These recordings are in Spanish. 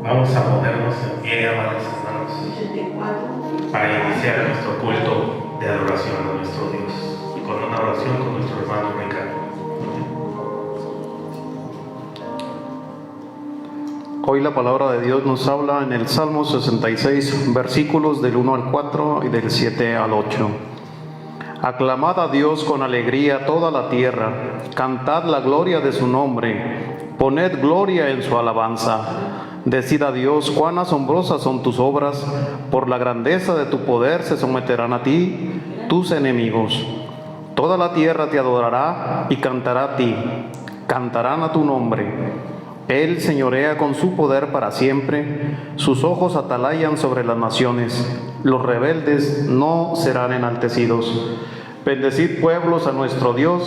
Vamos a ponernos en pie, amados hermanos, para iniciar nuestro culto de adoración a nuestro Dios, con una oración con nuestro hermano Ricardo. Hoy la palabra de Dios nos habla en el Salmo 66, versículos del 1 al 4 y del 7 al 8. Aclamad a Dios con alegría toda la tierra, cantad la gloria de su nombre, poned gloria en su alabanza. Decid a Dios cuán asombrosas son tus obras, por la grandeza de tu poder se someterán a ti tus enemigos. Toda la tierra te adorará y cantará a ti, cantarán a tu nombre. Él señorea con su poder para siempre, sus ojos atalayan sobre las naciones, los rebeldes no serán enaltecidos. Bendecid pueblos a nuestro Dios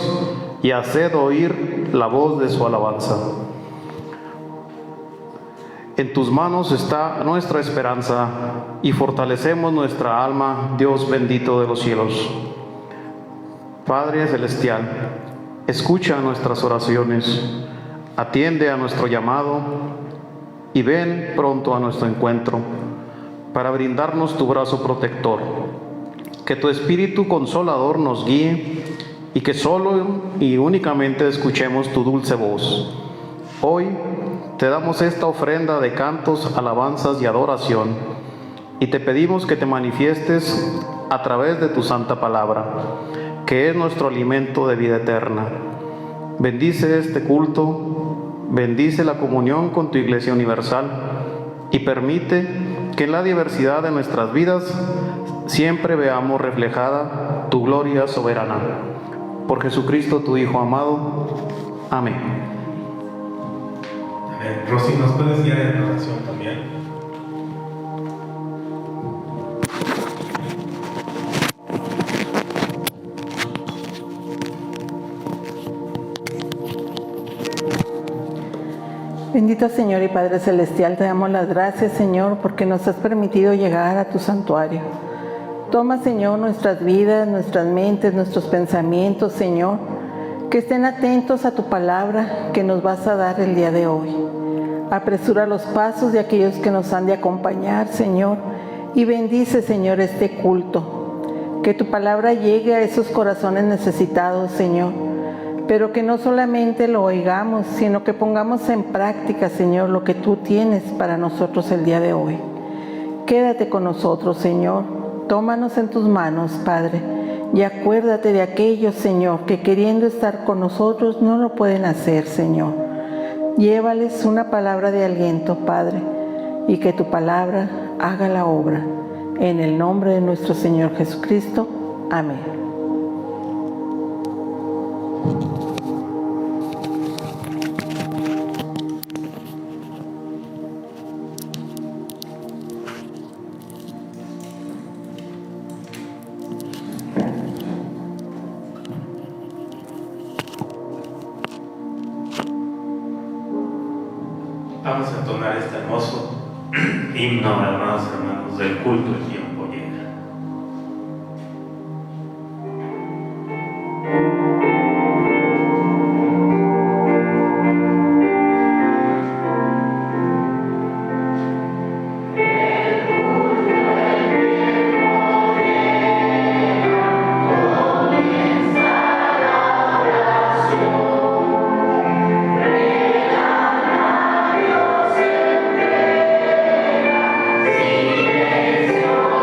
y haced oír la voz de su alabanza. En tus manos está nuestra esperanza y fortalecemos nuestra alma, Dios bendito de los cielos. Padre celestial, escucha nuestras oraciones, atiende a nuestro llamado y ven pronto a nuestro encuentro para brindarnos tu brazo protector. Que tu Espíritu Consolador nos guíe y que solo y únicamente escuchemos tu dulce voz. Hoy te damos esta ofrenda de cantos, alabanzas y adoración y te pedimos que te manifiestes a través de tu santa palabra, que es nuestro alimento de vida eterna. Bendice este culto, bendice la comunión con tu Iglesia Universal y permite que en la diversidad de nuestras vidas siempre veamos reflejada tu gloria soberana. Por Jesucristo, tu Hijo amado. Amén. Rosy, ¿nos puedes guiar en la oración también? Bendito Señor y Padre Celestial, te damos las gracias, Señor, porque nos has permitido llegar a tu santuario. Toma, Señor, nuestras vidas, nuestras mentes, nuestros pensamientos, Señor, que estén atentos a tu palabra que nos vas a dar el día de hoy. Apresura los pasos de aquellos que nos han de acompañar, Señor, y bendice, Señor, este culto. Que tu palabra llegue a esos corazones necesitados, Señor, pero que no solamente lo oigamos, sino que pongamos en práctica, Señor, lo que tú tienes para nosotros el día de hoy. Quédate con nosotros, Señor. Tómanos en tus manos, Padre, y acuérdate de aquellos, Señor, que queriendo estar con nosotros no lo pueden hacer, Señor. Llévales una palabra de aliento, Padre, y que tu palabra haga la obra. En el nombre de nuestro Señor Jesucristo. Amén. Vamos a entonar este hermoso himno, hermanos del culto del tiempo llega. Silencio.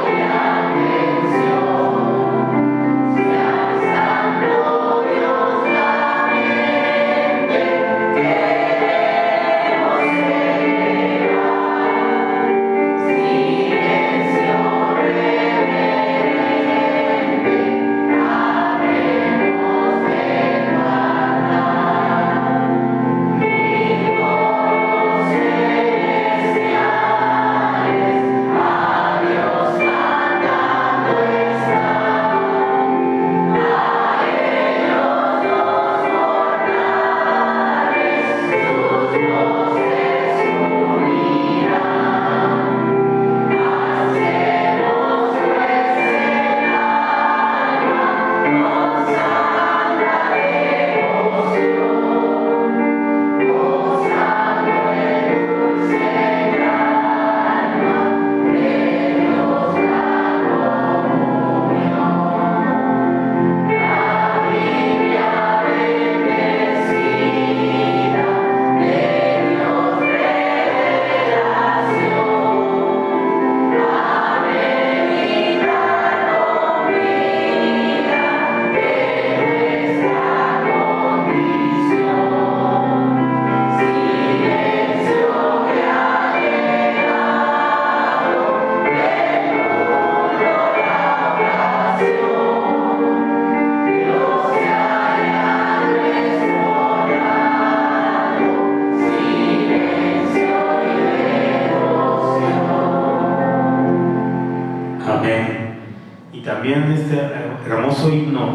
también en este hermoso himno,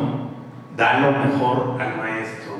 da lo mejor al maestro.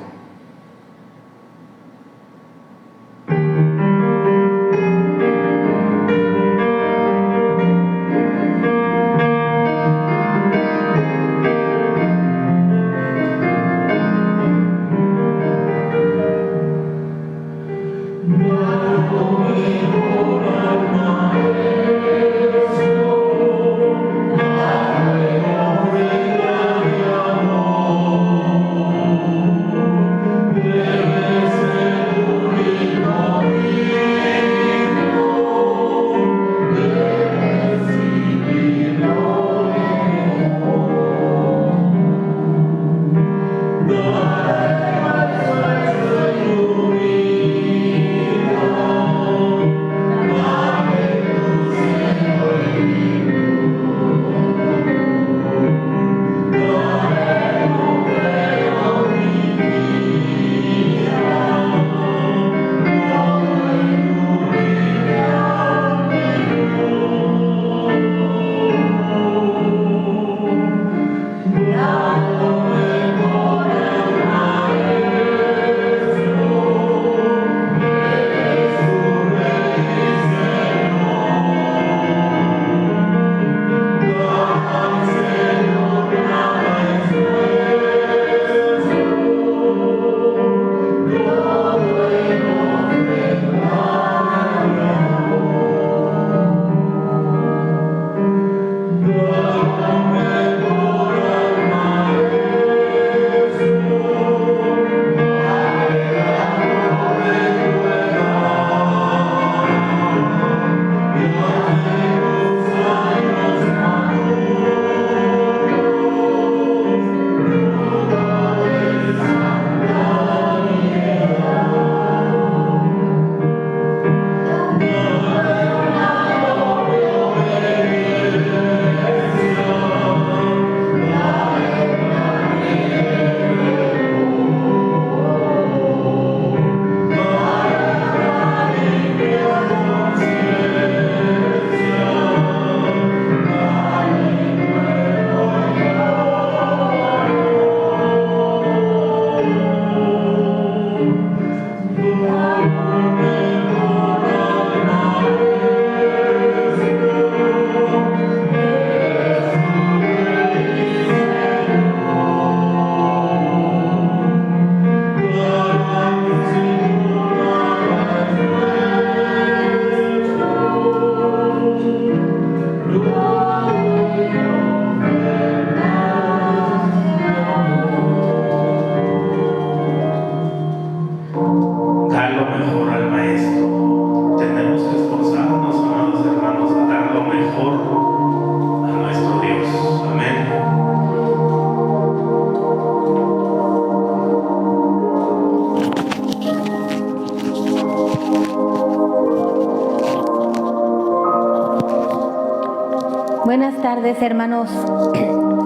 Buenas tardes, hermanos.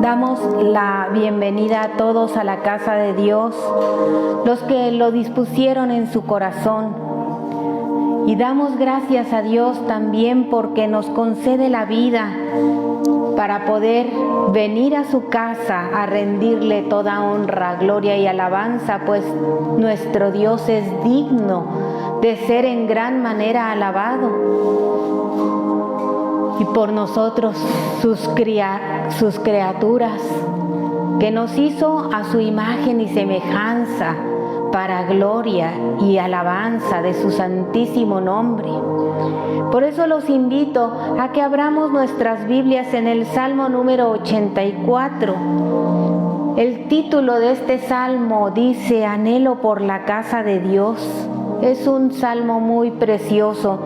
Damos la bienvenida a todos a la casa de Dios, los que lo dispusieron en su corazón. Y damos gracias a Dios también porque nos concede la vida para poder venir a su casa a rendirle toda honra, gloria y alabanza, pues nuestro Dios es digno de ser en gran manera alabado. Y por nosotros, sus criaturas, que nos hizo a su imagen y semejanza para gloria y alabanza de su santísimo nombre. Por eso los invito a que abramos nuestras Biblias en el Salmo número 84. El título de este salmo dice: Anhelo por la casa de Dios. Es un salmo muy precioso.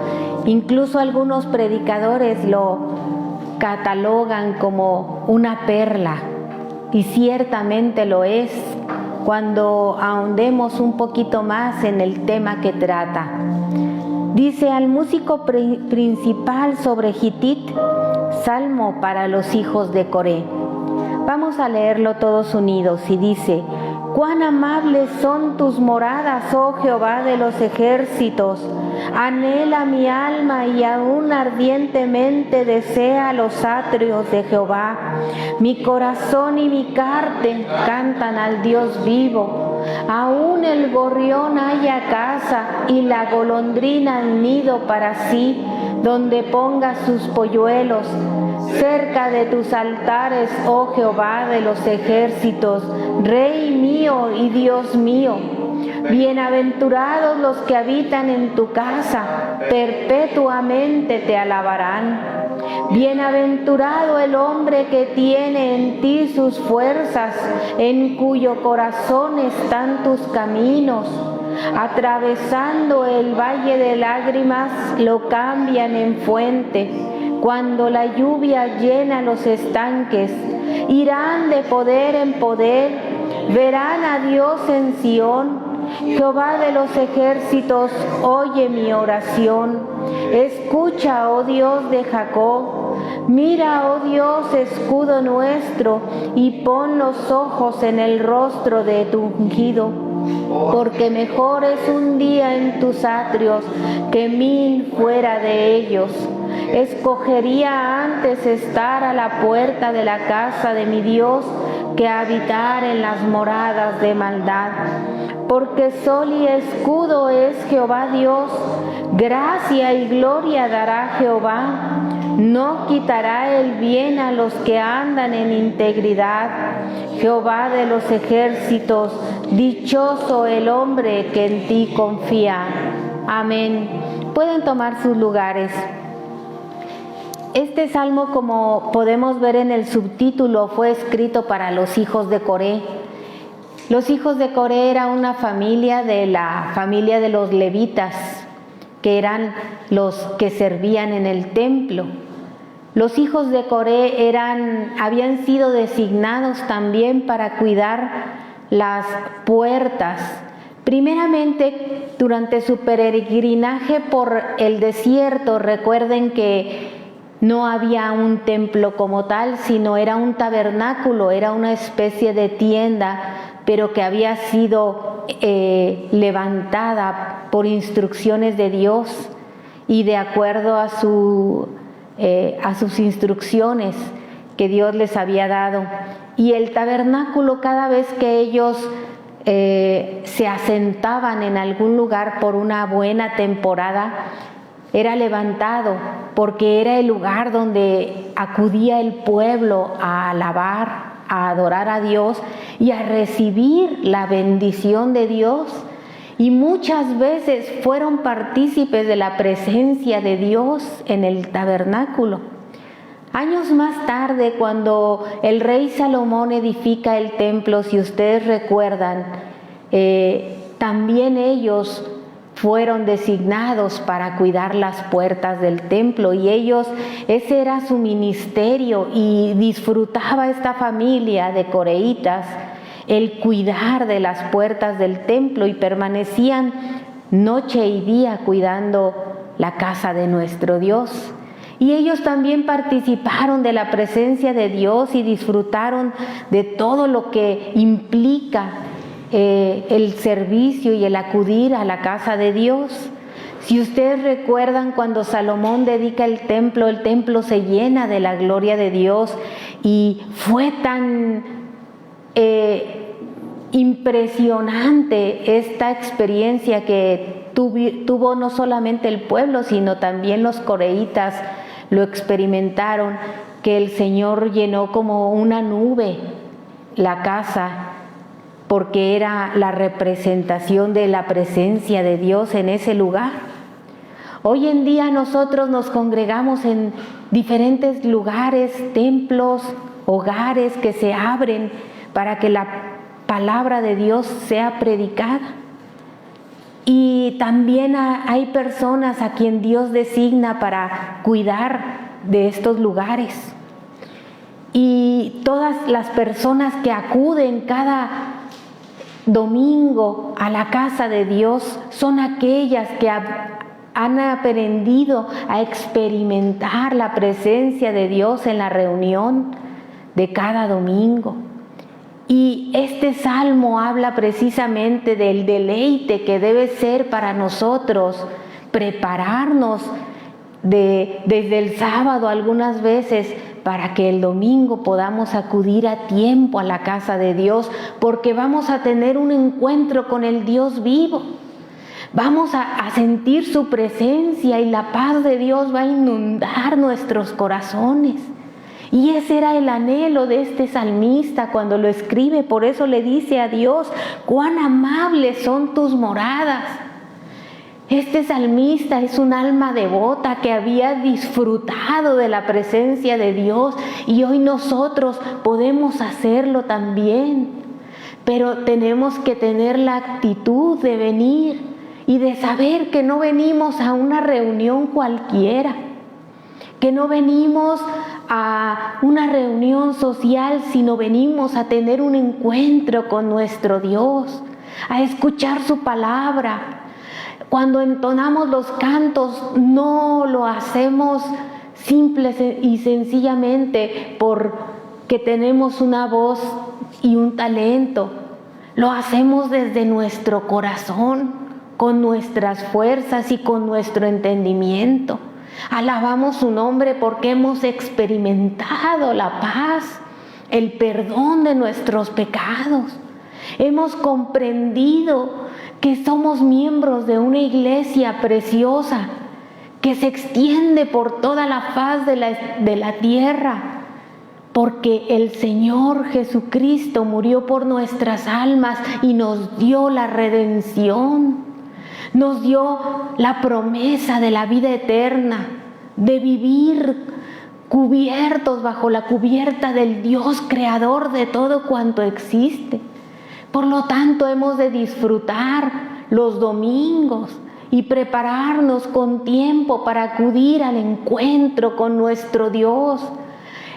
Incluso algunos predicadores lo catalogan como una perla, y ciertamente lo es cuando ahondemos un poquito más en el tema que trata. Dice: al músico principal sobre Gitit, salmo para los hijos de Coré. Vamos a leerlo todos unidos y dice: cuán amables son tus moradas, oh Jehová de los ejércitos, Anhela mi alma y aún ardientemente desea los atrios de Jehová. Mi corazón y mi carne cantan al Dios vivo. Aún el gorrión halla casa y la golondrina nido para sí, donde ponga sus polluelos. Cerca de tus altares, oh Jehová de los ejércitos, Rey mío y Dios mío. Bienaventurados los que habitan en tu casa, perpetuamente te alabarán. Bienaventurado el hombre que tiene en ti sus fuerzas, en cuyo corazón están tus caminos. Atravesando el valle de lágrimas, lo cambian en fuente. Cuando la lluvia llena los estanques, irán de poder en poder, verán a Dios en Sión. Jehová de los ejércitos, oye mi oración. Escucha, oh Dios de Jacob. Mira, oh Dios, escudo nuestro, y pon los ojos en el rostro de tu ungido. Porque mejor es un día en tus atrios que 1000 fuera de ellos. Escogería antes estar a la puerta de la casa de mi Dios que habitar en las moradas de maldad. Porque sol y escudo es Jehová Dios, gracia y gloria dará Jehová. No quitará el bien a los que andan en integridad. Jehová de los ejércitos, dichoso el hombre que en ti confía. Amén. Pueden tomar sus lugares. Este salmo, como podemos ver en el subtítulo, fue escrito para los hijos de Coré. Los hijos de Coré era una familia de la familia de los levitas, que eran los que servían en el templo. Los hijos de Coré habían sido designados también para cuidar las puertas. Primeramente, durante su peregrinaje por el desierto, recuerden que no había un templo como tal, sino era un tabernáculo, era una especie de tienda, pero que había sido levantada por instrucciones de Dios y de acuerdo a sus instrucciones que Dios les había dado. Y el tabernáculo, cada vez que ellos se asentaban en algún lugar por una buena temporada, era levantado porque era el lugar donde acudía el pueblo a alabar, a adorar a Dios y a recibir la bendición de Dios. Y muchas veces fueron partícipes de la presencia de Dios en el tabernáculo. Años más tarde, cuando el rey Salomón edifica el templo, si ustedes recuerdan, también ellos fueron designados para cuidar las puertas del templo y ese era su ministerio, y disfrutaba esta familia de coreitas el cuidar de las puertas del templo y permanecían noche y día cuidando la casa de nuestro Dios. Y ellos también participaron de la presencia de Dios y disfrutaron de todo lo que implica el servicio y el acudir a la casa de Dios. Si ustedes recuerdan, cuando Salomón dedica el templo se llena de la gloria de Dios, y fue tan impresionante esta experiencia que tuvo no solamente el pueblo, sino también los coreitas lo experimentaron, que el Señor llenó como una nube la casa, porque era la representación de la presencia de Dios en ese lugar. Hoy en día nosotros nos congregamos en diferentes lugares, templos, hogares que se abren para que la palabra de Dios sea predicada. Y también hay personas a quien Dios designa para cuidar de estos lugares. Y todas las personas que acuden cada domingo a la casa de Dios son aquellas que han aprendido a experimentar la presencia de Dios en la reunión de cada domingo. Y este salmo habla precisamente del deleite que debe ser para nosotros prepararnos desde el sábado algunas veces para que el domingo podamos acudir a tiempo a la casa de Dios, porque vamos a tener un encuentro con el Dios vivo. Vamos a sentir su presencia y la paz de Dios va a inundar nuestros corazones. Y ese era el anhelo de este salmista cuando lo escribe. Por eso le dice a Dios: cuán amables son tus moradas. Este salmista es un alma devota que había disfrutado de la presencia de Dios, y hoy nosotros podemos hacerlo también. Pero tenemos que tener la actitud de venir y de saber que no venimos a una reunión cualquiera, que no venimos a una reunión social, sino venimos a tener un encuentro con nuestro Dios, a escuchar su palabra. Cuando entonamos los cantos, no lo hacemos simple y sencillamente porque tenemos una voz y un talento. Lo hacemos desde nuestro corazón, con nuestras fuerzas y con nuestro entendimiento. Alabamos su nombre porque hemos experimentado la paz, el perdón de nuestros pecados. Hemos comprendido que somos miembros de una iglesia preciosa que se extiende por toda la faz de la tierra, porque el Señor Jesucristo murió por nuestras almas y nos dio la redención, nos dio la promesa de la vida eterna, de vivir cubiertos bajo la cubierta del Dios creador de todo cuanto existe. Por lo tanto, hemos de disfrutar los domingos y prepararnos con tiempo para acudir al encuentro con nuestro Dios.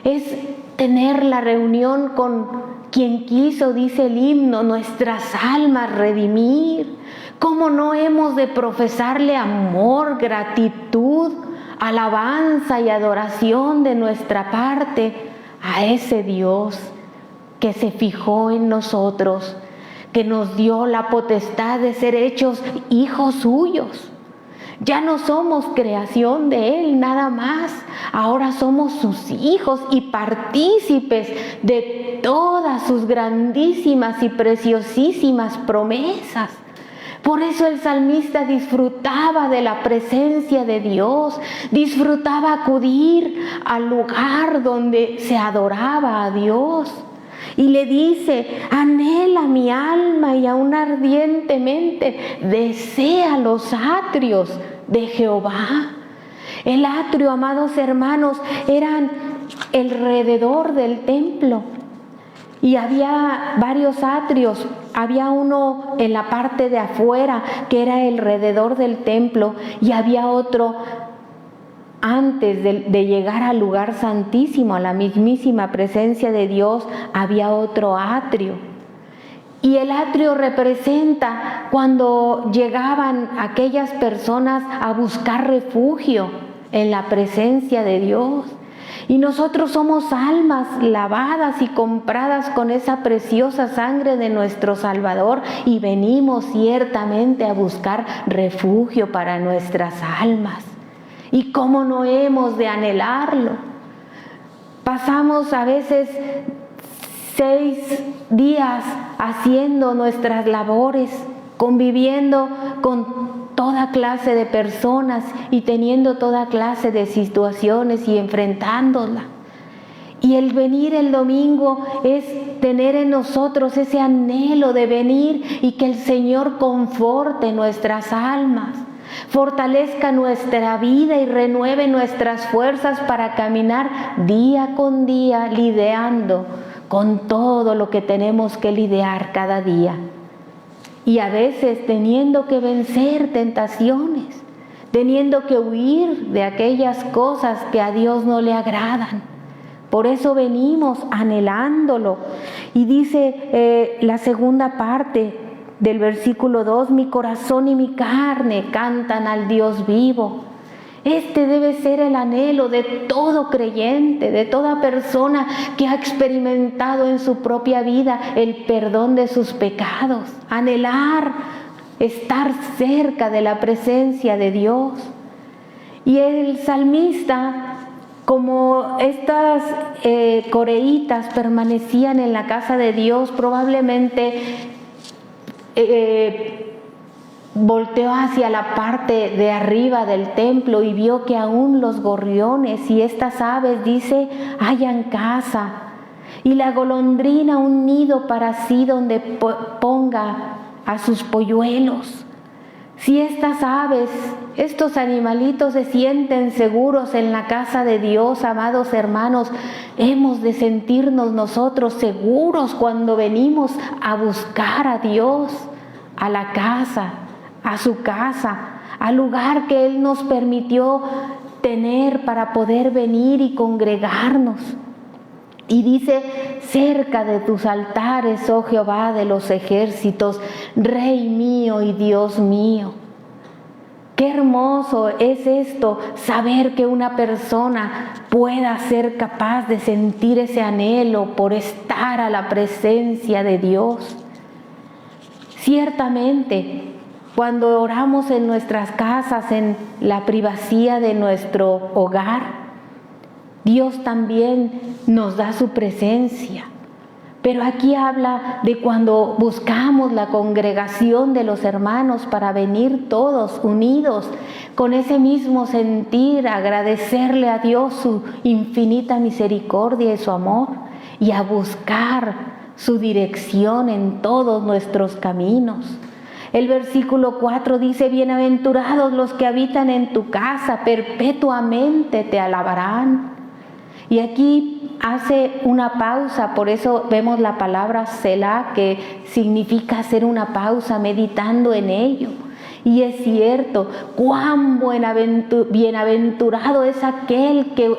Es tener la reunión con quien quiso, dice el himno, nuestras almas redimir. ¿Cómo no hemos de profesarle amor, gratitud, alabanza y adoración de nuestra parte a ese Dios que se fijó en nosotros, que nos dio la potestad de ser hechos hijos suyos? Ya no somos creación de Él nada más, ahora somos sus hijos y partícipes de todas sus grandísimas y preciosísimas promesas. Por eso el salmista disfrutaba de la presencia de Dios, disfrutaba acudir al lugar donde se adoraba a Dios. Y le dice: anhela mi alma y aún ardientemente desea los atrios de Jehová. El atrio, amados hermanos, eran alrededor del templo. Y había varios atrios. Había uno en la parte de afuera que era alrededor del templo, y había otro antes de llegar al lugar santísimo, a la mismísima presencia de Dios. Había otro atrio. Y el atrio representa cuando llegaban aquellas personas a buscar refugio en la presencia de Dios. Y nosotros somos almas lavadas y compradas con esa preciosa sangre de nuestro Salvador, y venimos ciertamente a buscar refugio para nuestras almas. ¿Y cómo no hemos de anhelarlo? Pasamos a veces 6 días haciendo nuestras labores, conviviendo con toda clase de personas y teniendo toda clase de situaciones y enfrentándola. Y el venir el domingo es tener en nosotros ese anhelo de venir y que el Señor conforte nuestras almas, fortalezca nuestra vida y renueve nuestras fuerzas para caminar día con día lidiando con todo lo que tenemos que lidiar cada día. Y a veces teniendo que vencer tentaciones, teniendo que huir de aquellas cosas que a Dios no le agradan. Por eso venimos anhelándolo. Y dice la segunda parte del versículo 2: mi corazón y mi carne cantan al Dios vivo. Este debe ser el anhelo de todo creyente, de toda persona que ha experimentado en su propia vida el perdón de sus pecados. Anhelar estar cerca de la presencia de Dios. Y el salmista, como estas coreitas permanecían en la casa de Dios, probablemente volteó hacia la parte de arriba del templo y vio que aún los gorriones y estas aves, dice, hallan casa, y la golondrina un nido para sí donde ponga a sus polluelos. Si estas aves, estos animalitos se sienten seguros en la casa de Dios, amados hermanos, hemos de sentirnos nosotros seguros cuando venimos a buscar a Dios, a la casa, a su casa, al lugar que Él nos permitió tener para poder venir y congregarnos. Y dice, cerca de tus altares, oh Jehová de los ejércitos, Rey mío y Dios mío. Qué hermoso es esto, saber que una persona pueda ser capaz de sentir ese anhelo por estar a la presencia de Dios. Ciertamente, cuando oramos en nuestras casas, en la privacidad de nuestro hogar, Dios también nos da su presencia. Pero aquí habla de cuando buscamos la congregación de los hermanos para venir todos unidos con ese mismo sentir, agradecerle a Dios su infinita misericordia y su amor y a buscar su dirección en todos nuestros caminos. El versículo 4 dice, bienaventurados los que habitan en tu casa, perpetuamente te alabarán. Y aquí hace una pausa, por eso vemos la palabra Selah, que significa hacer una pausa meditando en ello. Y es cierto, cuán bienaventurado es aquel que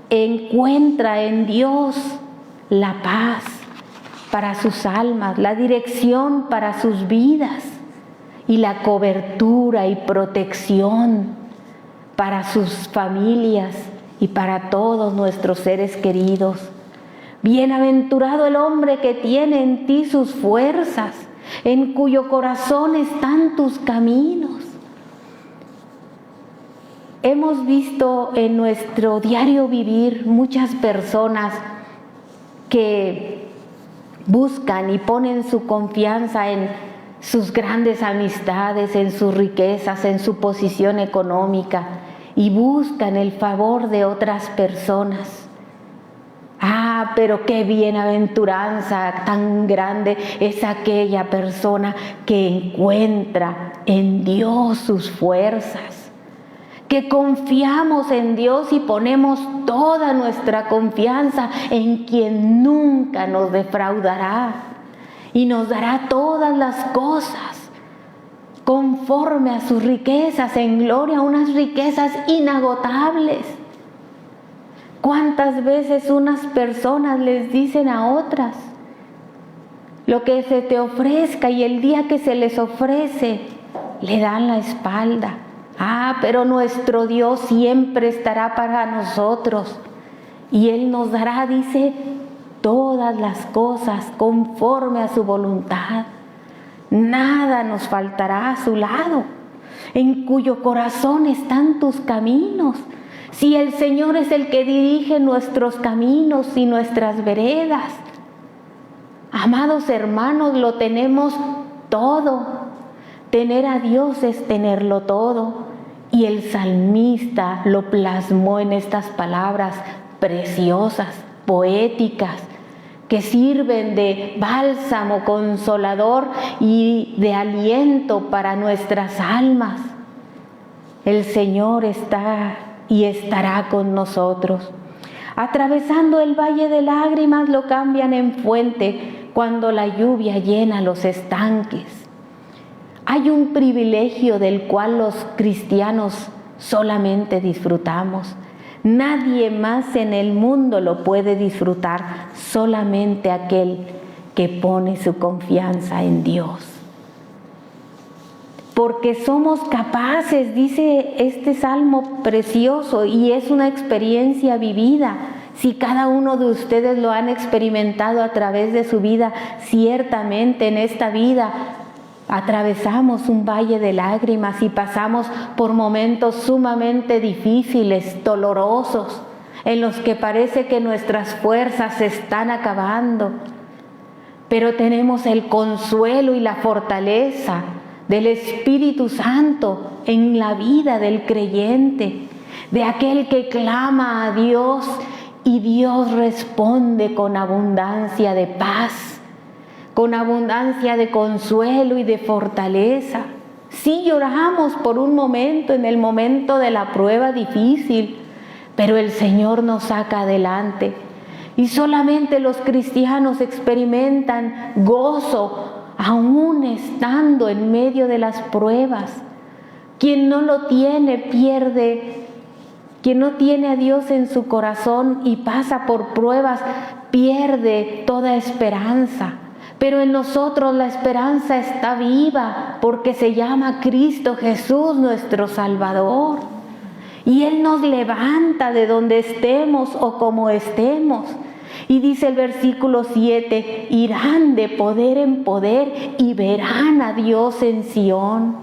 encuentra en Dios la paz para sus almas, la dirección para sus vidas y la cobertura y protección para sus familias y para todos nuestros seres queridos. Bienaventurado el hombre que tiene en ti sus fuerzas, en cuyo corazón están tus caminos. Hemos visto en nuestro diario vivir muchas personas que buscan y ponen su confianza en sus grandes amistades, en sus riquezas, en su posición económica, y buscan el favor de otras personas. Ah, pero qué bienaventuranza tan grande es aquella persona que encuentra en Dios sus fuerzas, que confiamos en Dios y ponemos toda nuestra confianza en quien nunca nos defraudará y nos dará todas las cosas conforme a sus riquezas en gloria, unas riquezas inagotables. ¿Cuántas veces unas personas les dicen a otras lo que se te ofrezca y el día que se les ofrece le dan la espalda? Ah, pero nuestro Dios siempre estará para nosotros y Él nos dará, dice, todas las cosas conforme a su voluntad. Nada nos faltará a su lado, en cuyo corazón están tus caminos. Si el Señor es el que dirige nuestros caminos y nuestras veredas, amados hermanos, lo tenemos todo. Tener a Dios es tenerlo todo. Y el salmista lo plasmó en estas palabras preciosas, poéticas, que sirven de bálsamo consolador y de aliento para nuestras almas. El Señor está y estará con nosotros. Atravesando el valle de lágrimas lo cambian en fuente cuando la lluvia llena los estanques. Hay un privilegio del cual los cristianos solamente disfrutamos. Nadie más en el mundo lo puede disfrutar, solamente aquel que pone su confianza en Dios. Porque somos capaces, dice este salmo precioso, y es una experiencia vivida. Si cada uno de ustedes lo han experimentado a través de su vida, ciertamente en esta vida atravesamos un valle de lágrimas y pasamos por momentos sumamente difíciles, dolorosos, en los que parece que nuestras fuerzas se están acabando. Pero tenemos el consuelo y la fortaleza del Espíritu Santo en la vida del creyente, de aquel que clama a Dios y Dios responde con abundancia de paz, con abundancia de consuelo y de fortaleza. Sí lloramos por un momento, en el momento de la prueba difícil, pero el Señor nos saca adelante. Y solamente los cristianos experimentan gozo aún estando en medio de las pruebas. Quien no lo tiene pierde, quien no tiene a Dios en su corazón y pasa por pruebas, pierde toda esperanza. Pero en nosotros la esperanza está viva porque se llama Cristo Jesús nuestro Salvador. Y Él nos levanta de donde estemos o como estemos. Y dice el versículo 7, irán de poder en poder y verán a Dios en Sión.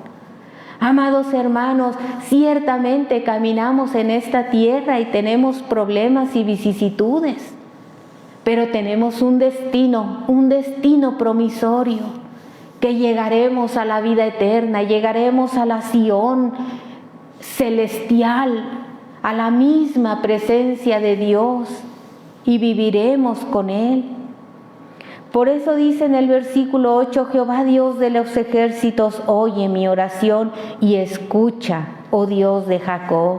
Amados hermanos, ciertamente caminamos en esta tierra y tenemos problemas y vicisitudes. Pero tenemos un destino promisorio, que llegaremos a la vida eterna, llegaremos a la Sión celestial, a la misma presencia de Dios y viviremos con Él. Por eso dice en el versículo 8, Jehová Dios de los ejércitos, oye mi oración y escucha, oh Dios de Jacob.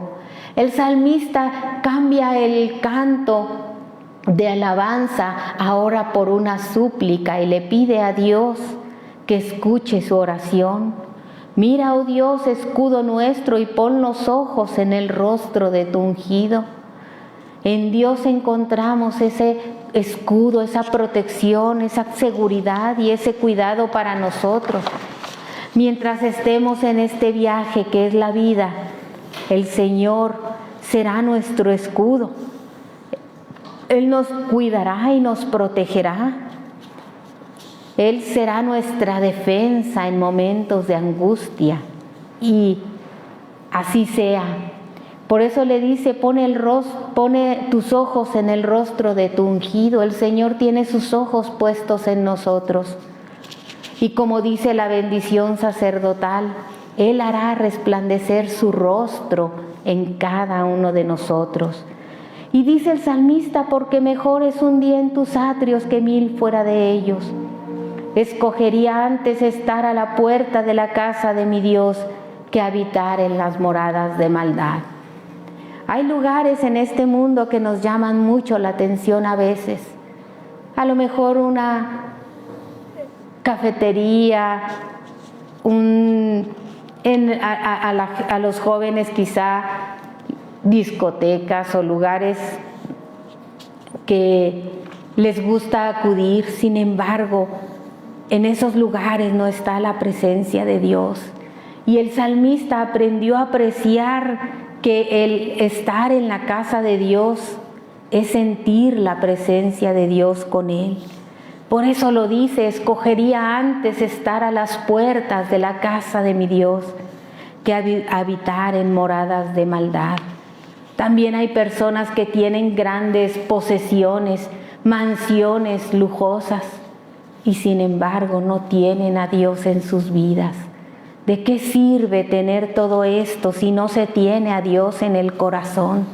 El salmista cambia el canto de alabanza ahora por una súplica y le pide a Dios que escuche su oración. Mira, oh Dios, escudo nuestro, y pon los ojos en el rostro de tu ungido. En Dios encontramos ese escudo, esa protección, esa seguridad y ese cuidado para nosotros. Mientras estemos en este viaje que es la vida, el Señor será nuestro escudo. Él nos cuidará y nos protegerá. Él será nuestra defensa en momentos de angustia. Y así sea. Por eso le dice, pone tus ojos en el rostro de tu ungido. El Señor tiene sus ojos puestos en nosotros. Y como dice la bendición sacerdotal, Él hará resplandecer su rostro en cada uno de nosotros. Y dice el salmista, porque mejor es un día en tus atrios que 1000 fuera de ellos. Escogería antes estar a la puerta de la casa de mi Dios que habitar en las moradas de maldad. Hay lugares en este mundo que nos llaman mucho la atención a veces. A lo mejor una cafetería, a los jóvenes quizá discotecas o lugares que les gusta acudir. Sin embargo, en esos lugares no está la presencia de Dios. Y el salmista aprendió a apreciar que el estar en la casa de Dios es sentir la presencia de Dios con él. Por eso lo dice, escogería antes estar a las puertas de la casa de mi Dios que habitar en moradas de maldad. También hay personas que tienen grandes posesiones, mansiones lujosas, y sin embargo no tienen a Dios en sus vidas. ¿De qué sirve tener todo esto si no se tiene a Dios en el corazón?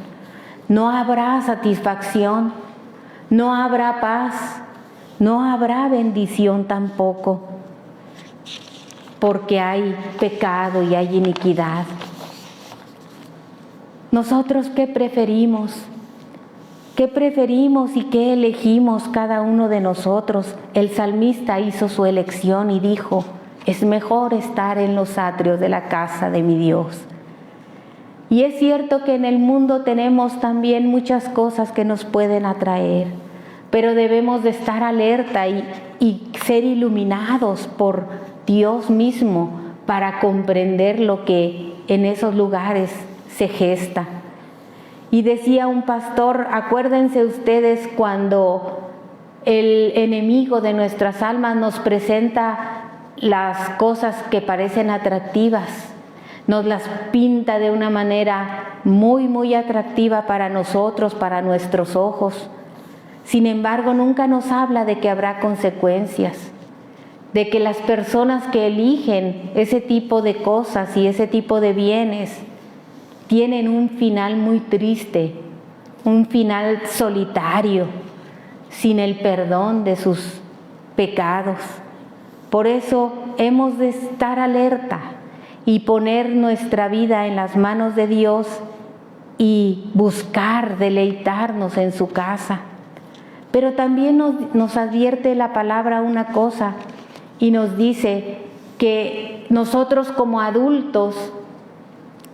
No habrá satisfacción, no habrá paz, no habrá bendición tampoco, porque hay pecado y hay iniquidad. ¿Nosotros qué preferimos? ¿Qué preferimos y qué elegimos cada uno de nosotros? El salmista hizo su elección y dijo, es mejor estar en los atrios de la casa de mi Dios. Y es cierto que en el mundo tenemos también muchas cosas que nos pueden atraer, pero debemos de estar alerta y ser iluminados por Dios mismo para comprender lo que en esos lugares se gesta. Y decía un pastor, acuérdense ustedes cuando el enemigo de nuestras almas nos presenta las cosas que parecen atractivas, nos las pinta de una manera muy, muy atractiva para nosotros, para nuestros ojos. Sin embargo, nunca nos habla de que habrá consecuencias, de que las personas que eligen ese tipo de cosas y ese tipo de bienes tienen un final muy triste, un final solitario, sin el perdón de sus pecados. Por eso hemos de estar alerta y poner nuestra vida en las manos de Dios y buscar deleitarnos en su casa. Pero también nos advierte la palabra una cosa y nos dice que nosotros como adultos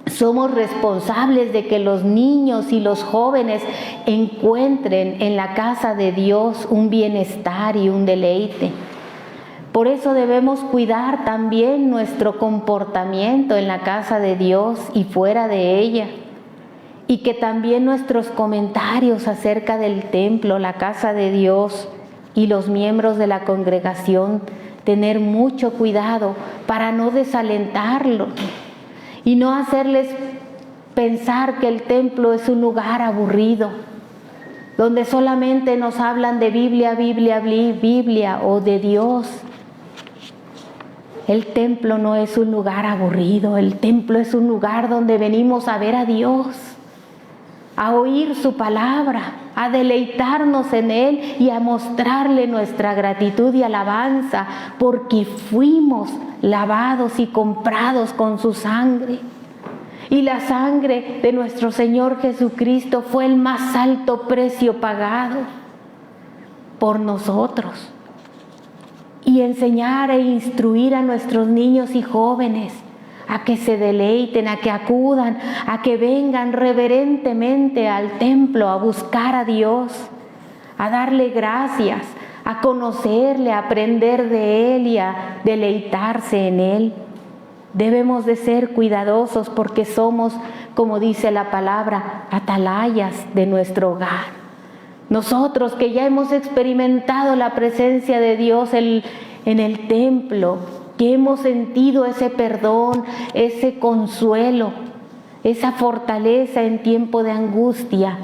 somos responsables de que los niños y los jóvenes encuentren en la casa de Dios un bienestar y un deleite. Por eso debemos cuidar también nuestro comportamiento en la casa de Dios y fuera de ella. Y que también nuestros comentarios acerca del templo, la casa de Dios y los miembros de la congregación, tener mucho cuidado para no desalentarlos y no hacerles pensar que el templo es un lugar aburrido, donde solamente nos hablan de Biblia o de Dios. El templo no es un lugar aburrido, el templo es un lugar donde venimos a ver a Dios, a oír su palabra, a deleitarnos en Él y a mostrarle nuestra gratitud y alabanza porque fuimos lavados y comprados con su sangre. Y la sangre de nuestro Señor Jesucristo fue el más alto precio pagado por nosotros. Y enseñar e instruir a nuestros niños y jóvenes a que se deleiten, a que acudan, a que vengan reverentemente al templo a buscar a Dios, a darle gracias, a conocerle, a aprender de Él y a deleitarse en Él. Debemos de ser cuidadosos porque somos, como dice la palabra, atalayas de nuestro hogar. Nosotros que ya hemos experimentado la presencia de Dios en el templo, que hemos sentido ese perdón, ese consuelo, esa fortaleza en tiempo de angustia,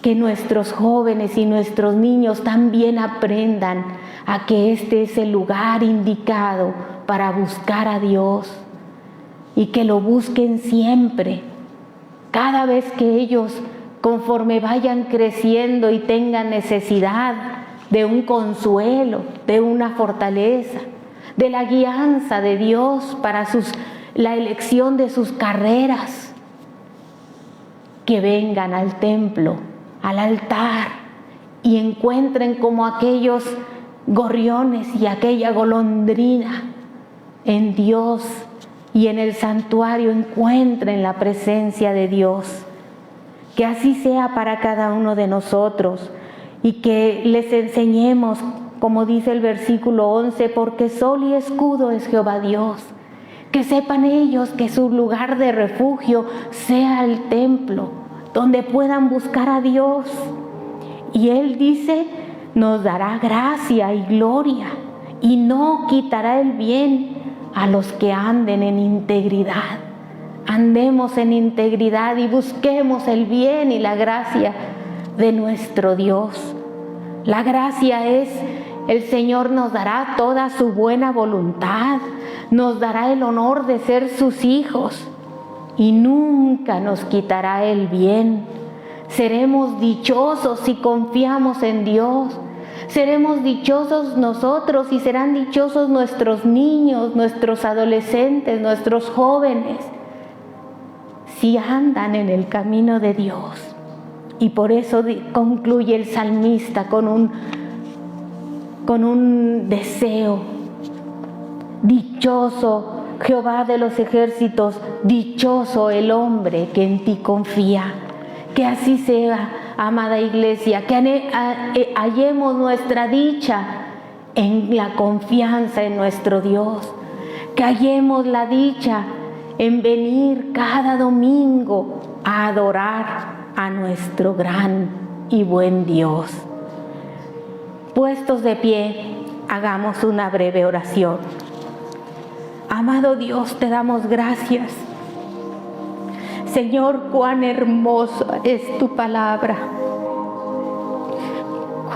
que nuestros jóvenes y nuestros niños también aprendan a que este es el lugar indicado para buscar a Dios y que lo busquen siempre, cada vez que ellos, conforme vayan creciendo y tengan necesidad de un consuelo, de una fortaleza, de la guianza de Dios para la elección de sus carreras, que vengan al templo, al altar y encuentren como aquellos gorriones y aquella golondrina en Dios y en el santuario encuentren la presencia de Dios. Que así sea para cada uno de nosotros y que les enseñemos, como dice el versículo 11, porque sol y escudo es Jehová Dios. Que sepan ellos que su lugar de refugio sea el templo, donde puedan buscar a Dios. Y Él dice, nos dará gracia y gloria y no quitará el bien a los que anden en integridad. Andemos en integridad y busquemos el bien y la gracia de nuestro Dios. La gracia es, el Señor nos dará toda su buena voluntad, nos dará el honor de ser sus hijos y nunca nos quitará el bien. Seremos dichosos si confiamos en Dios. Seremos dichosos nosotros y serán dichosos nuestros niños, nuestros adolescentes, nuestros jóvenes, si andan en el camino de Dios. Y por eso concluye el salmista con un deseo. Dichoso Jehová de los ejércitos, dichoso el hombre que en ti confía. Que así sea, amada iglesia, que hallemos nuestra dicha en la confianza en nuestro Dios. Que hallemos la dicha en venir cada domingo a adorar a nuestro gran y buen Dios. Puestos de pie, hagamos una breve oración. Amado Dios, te damos gracias. Señor, cuán hermosa es tu palabra.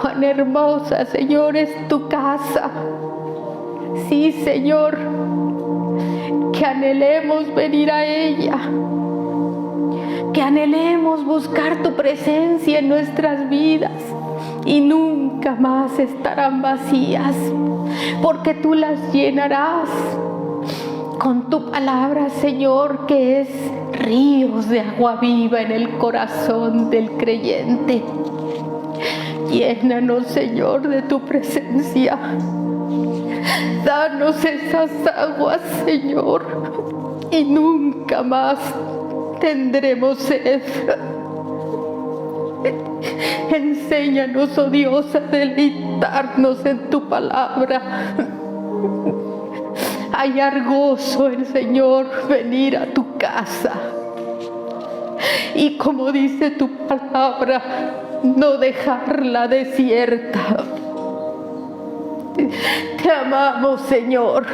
Cuán hermosa, Señor, es tu casa. Sí, Señor, que anhelemos venir a ella. Que anhelemos buscar tu presencia en nuestras vidas y nunca más estarán vacías, porque tú las llenarás con tu palabra, Señor, que es ríos de agua viva en el corazón del creyente. Llénanos, Señor, de tu presencia. Danos esas aguas, Señor, y nunca más tendremos sed. Enséñanos, oh Dios, a deleitarnos en tu palabra. Hallar gozo en, Señor, venir a tu casa. Y como dice tu palabra, no dejarla desierta. Te amamos, Señor.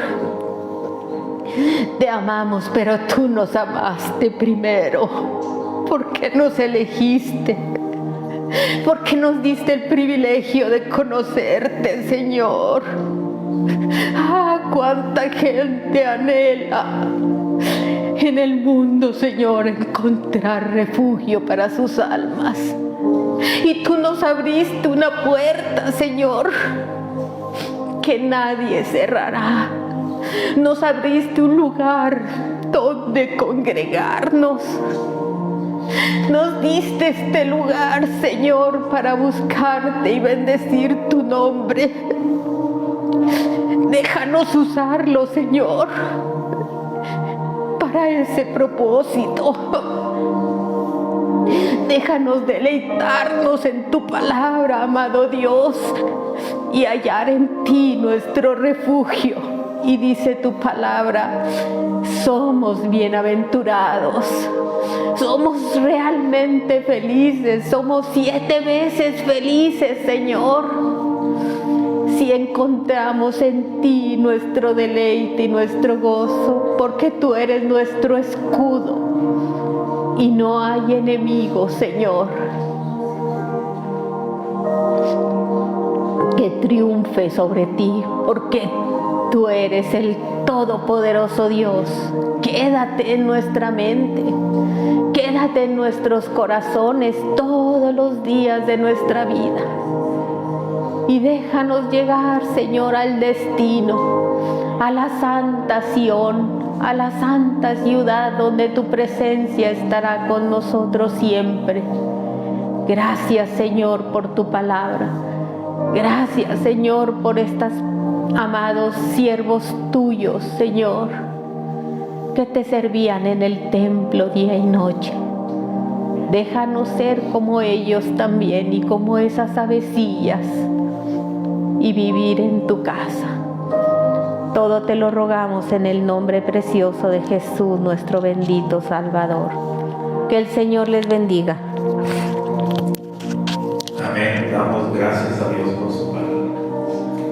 Te amamos, pero tú nos amaste primero, porque nos elegiste, porque nos diste el privilegio de conocerte, Señor. Ah, cuánta gente anhela en el mundo, Señor, encontrar refugio para sus almas. Y tú nos abriste una puerta, Señor, que nadie cerrará. Nos abriste un lugar donde congregarnos. Nos diste este lugar, Señor, para buscarte y bendecir tu nombre. Déjanos usarlo, Señor, para ese propósito. Déjanos deleitarnos en tu palabra, amado Dios, y hallar en ti nuestro refugio. Y dice tu palabra, somos bienaventurados, somos realmente felices, somos 7 veces felices, Señor, si encontramos en ti nuestro deleite y nuestro gozo, porque tú eres nuestro escudo y no hay enemigo, Señor, que triunfe sobre ti, porque tú eres el todopoderoso Dios. Quédate en nuestra mente, quédate en nuestros corazones todos los días de nuestra vida. Y déjanos llegar, Señor, al destino, a la santa Sión, a la santa ciudad donde tu presencia estará con nosotros siempre. Gracias, Señor, por tu palabra. Gracias, Señor, por estas amados siervos tuyos, Señor, que te servían en el templo día y noche. Déjanos ser como ellos también y como esas avecillas y vivir en tu casa. Todo te lo rogamos en el nombre precioso de Jesús, nuestro bendito Salvador. Que el Señor les bendiga. Amén. Damos gracias a Dios por su palabra.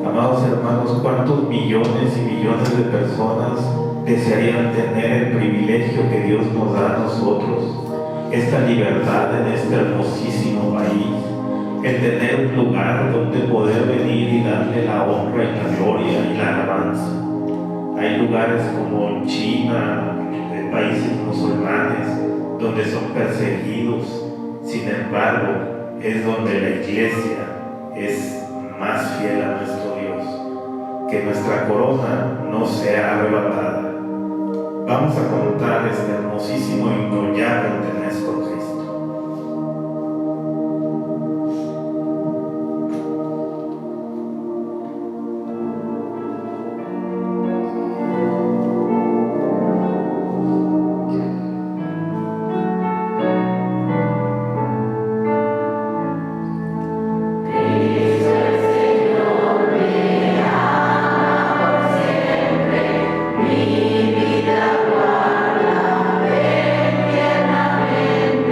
Amados hermanos, ¿cuántos millones y millones de personas desearían tener el privilegio que Dios nos da a nosotros? Esta libertad en este hermosísimo país, el tener un lugar donde poder venir y darle la honra y la gloria y la alabanza. Hay lugares como China, de países musulmanes, donde son perseguidos. Sin embargo, es donde la iglesia es más fiel a nuestro Dios. Que nuestra corona no sea arrebatada. Vamos a contar este hermosísimo himno, ya pertenezco a Cristo. Mi vida guarda, ven tiernamente.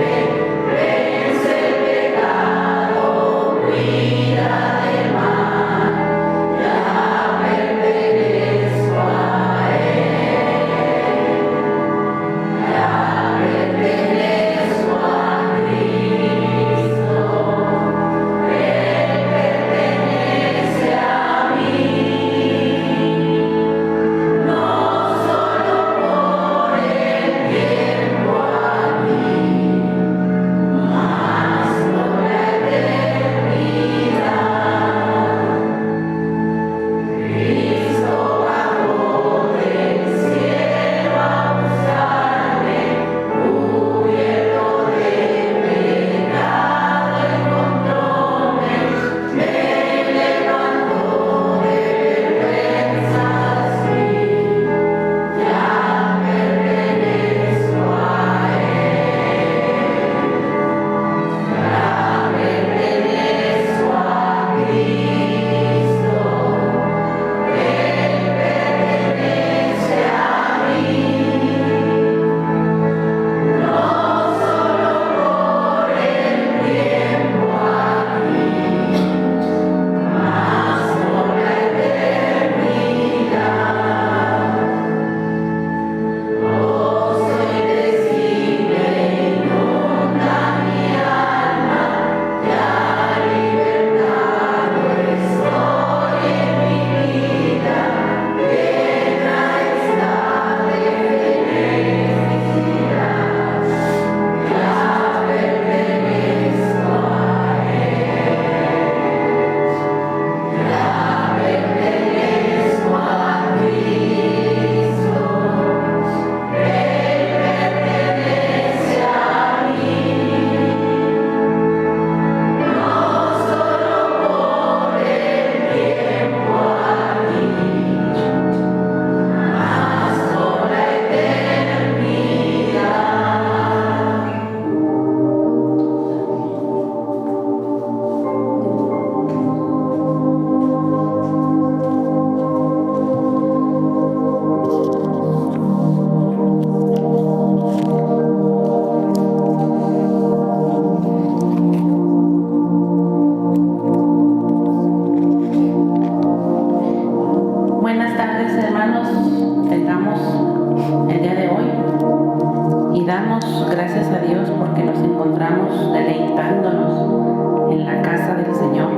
estamos deleitándonos en la casa del Señor.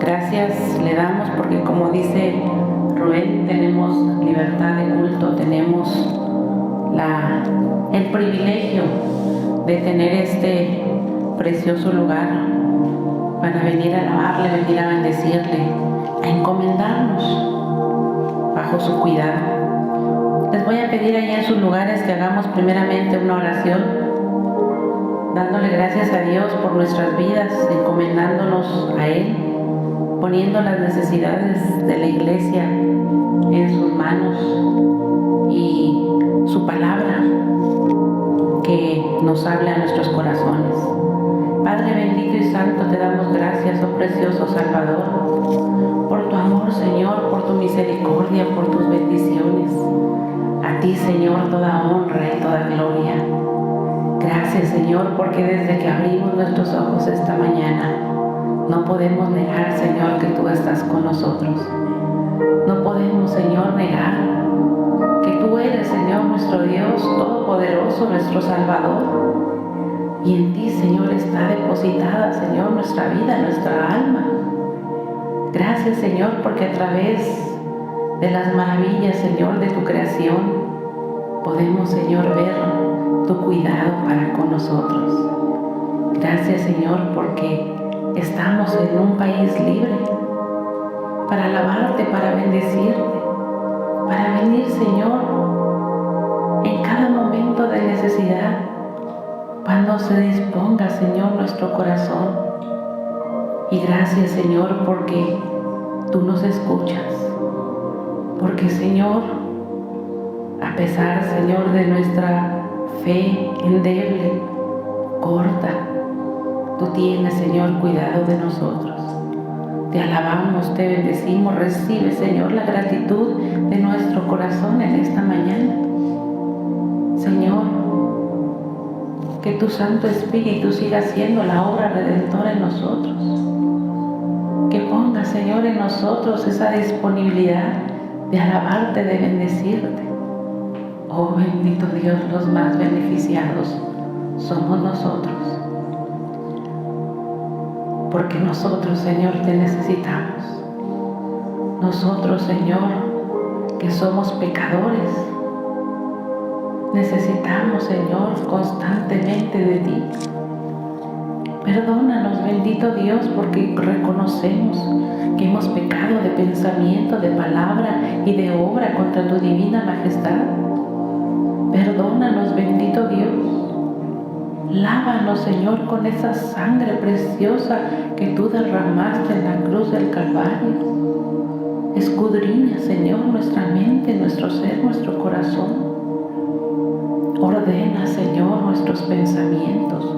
Gracias le damos porque, como dice Rubén, tenemos libertad de culto, tenemos el privilegio de tener este precioso lugar para venir a alabarle, venir a bendecirle, a encomendarnos bajo su cuidado. Les voy a pedir allá en sus lugares que hagamos primeramente una oración, dándole gracias a Dios por nuestras vidas, encomendándonos a Él, poniendo las necesidades de la iglesia en sus manos y su palabra que nos hable a nuestros corazones. Padre bendito y santo, te damos gracias, oh precioso Salvador, por tu amor, Señor, por tu misericordia, por tus bendiciones. A ti, Señor, toda honra y toda gloria. Gracias, Señor, porque desde que abrimos nuestros ojos esta mañana, no podemos negar, Señor, que tú estás con nosotros. No podemos, Señor, negar que tú eres, Señor, nuestro Dios todopoderoso, nuestro Salvador. Y en ti, Señor, está depositada, Señor, nuestra vida, nuestra alma. Gracias, Señor, porque a través de las maravillas, Señor, de tu creación, podemos, Señor, ver tu cuidado para con nosotros. Gracias, Señor, porque estamos en un país libre para alabarte, para bendecirte, para venir, Señor, en cada momento de necesidad, cuando se disponga, Señor, nuestro corazón. Y gracias, Señor, porque tú nos escuchas, porque, Señor, a pesar, Señor, de nuestra fe endeble, corta, tú tienes, Señor, cuidado de nosotros. Te alabamos, te bendecimos. Recibe, Señor, la gratitud de nuestro corazón en esta mañana. Señor, que tu Santo Espíritu siga haciendo la obra redentora en nosotros. Que ponga, Señor, en nosotros esa disponibilidad de alabarte, de bendecirte. Oh bendito Dios, los más beneficiados somos nosotros. Porque nosotros, Señor, te necesitamos. Nosotros, Señor, que somos pecadores, necesitamos, Señor, constantemente de ti. Perdónanos, bendito Dios, porque reconocemos que hemos pecado de pensamiento, de palabra y de obra contra tu divina majestad. Perdónanos, bendito Dios. Lávanos, Señor, con esa sangre preciosa que tú derramaste en la cruz del Calvario. Escudriña, Señor, nuestra mente, nuestro ser, nuestro corazón. Ordena, Señor, nuestros pensamientos,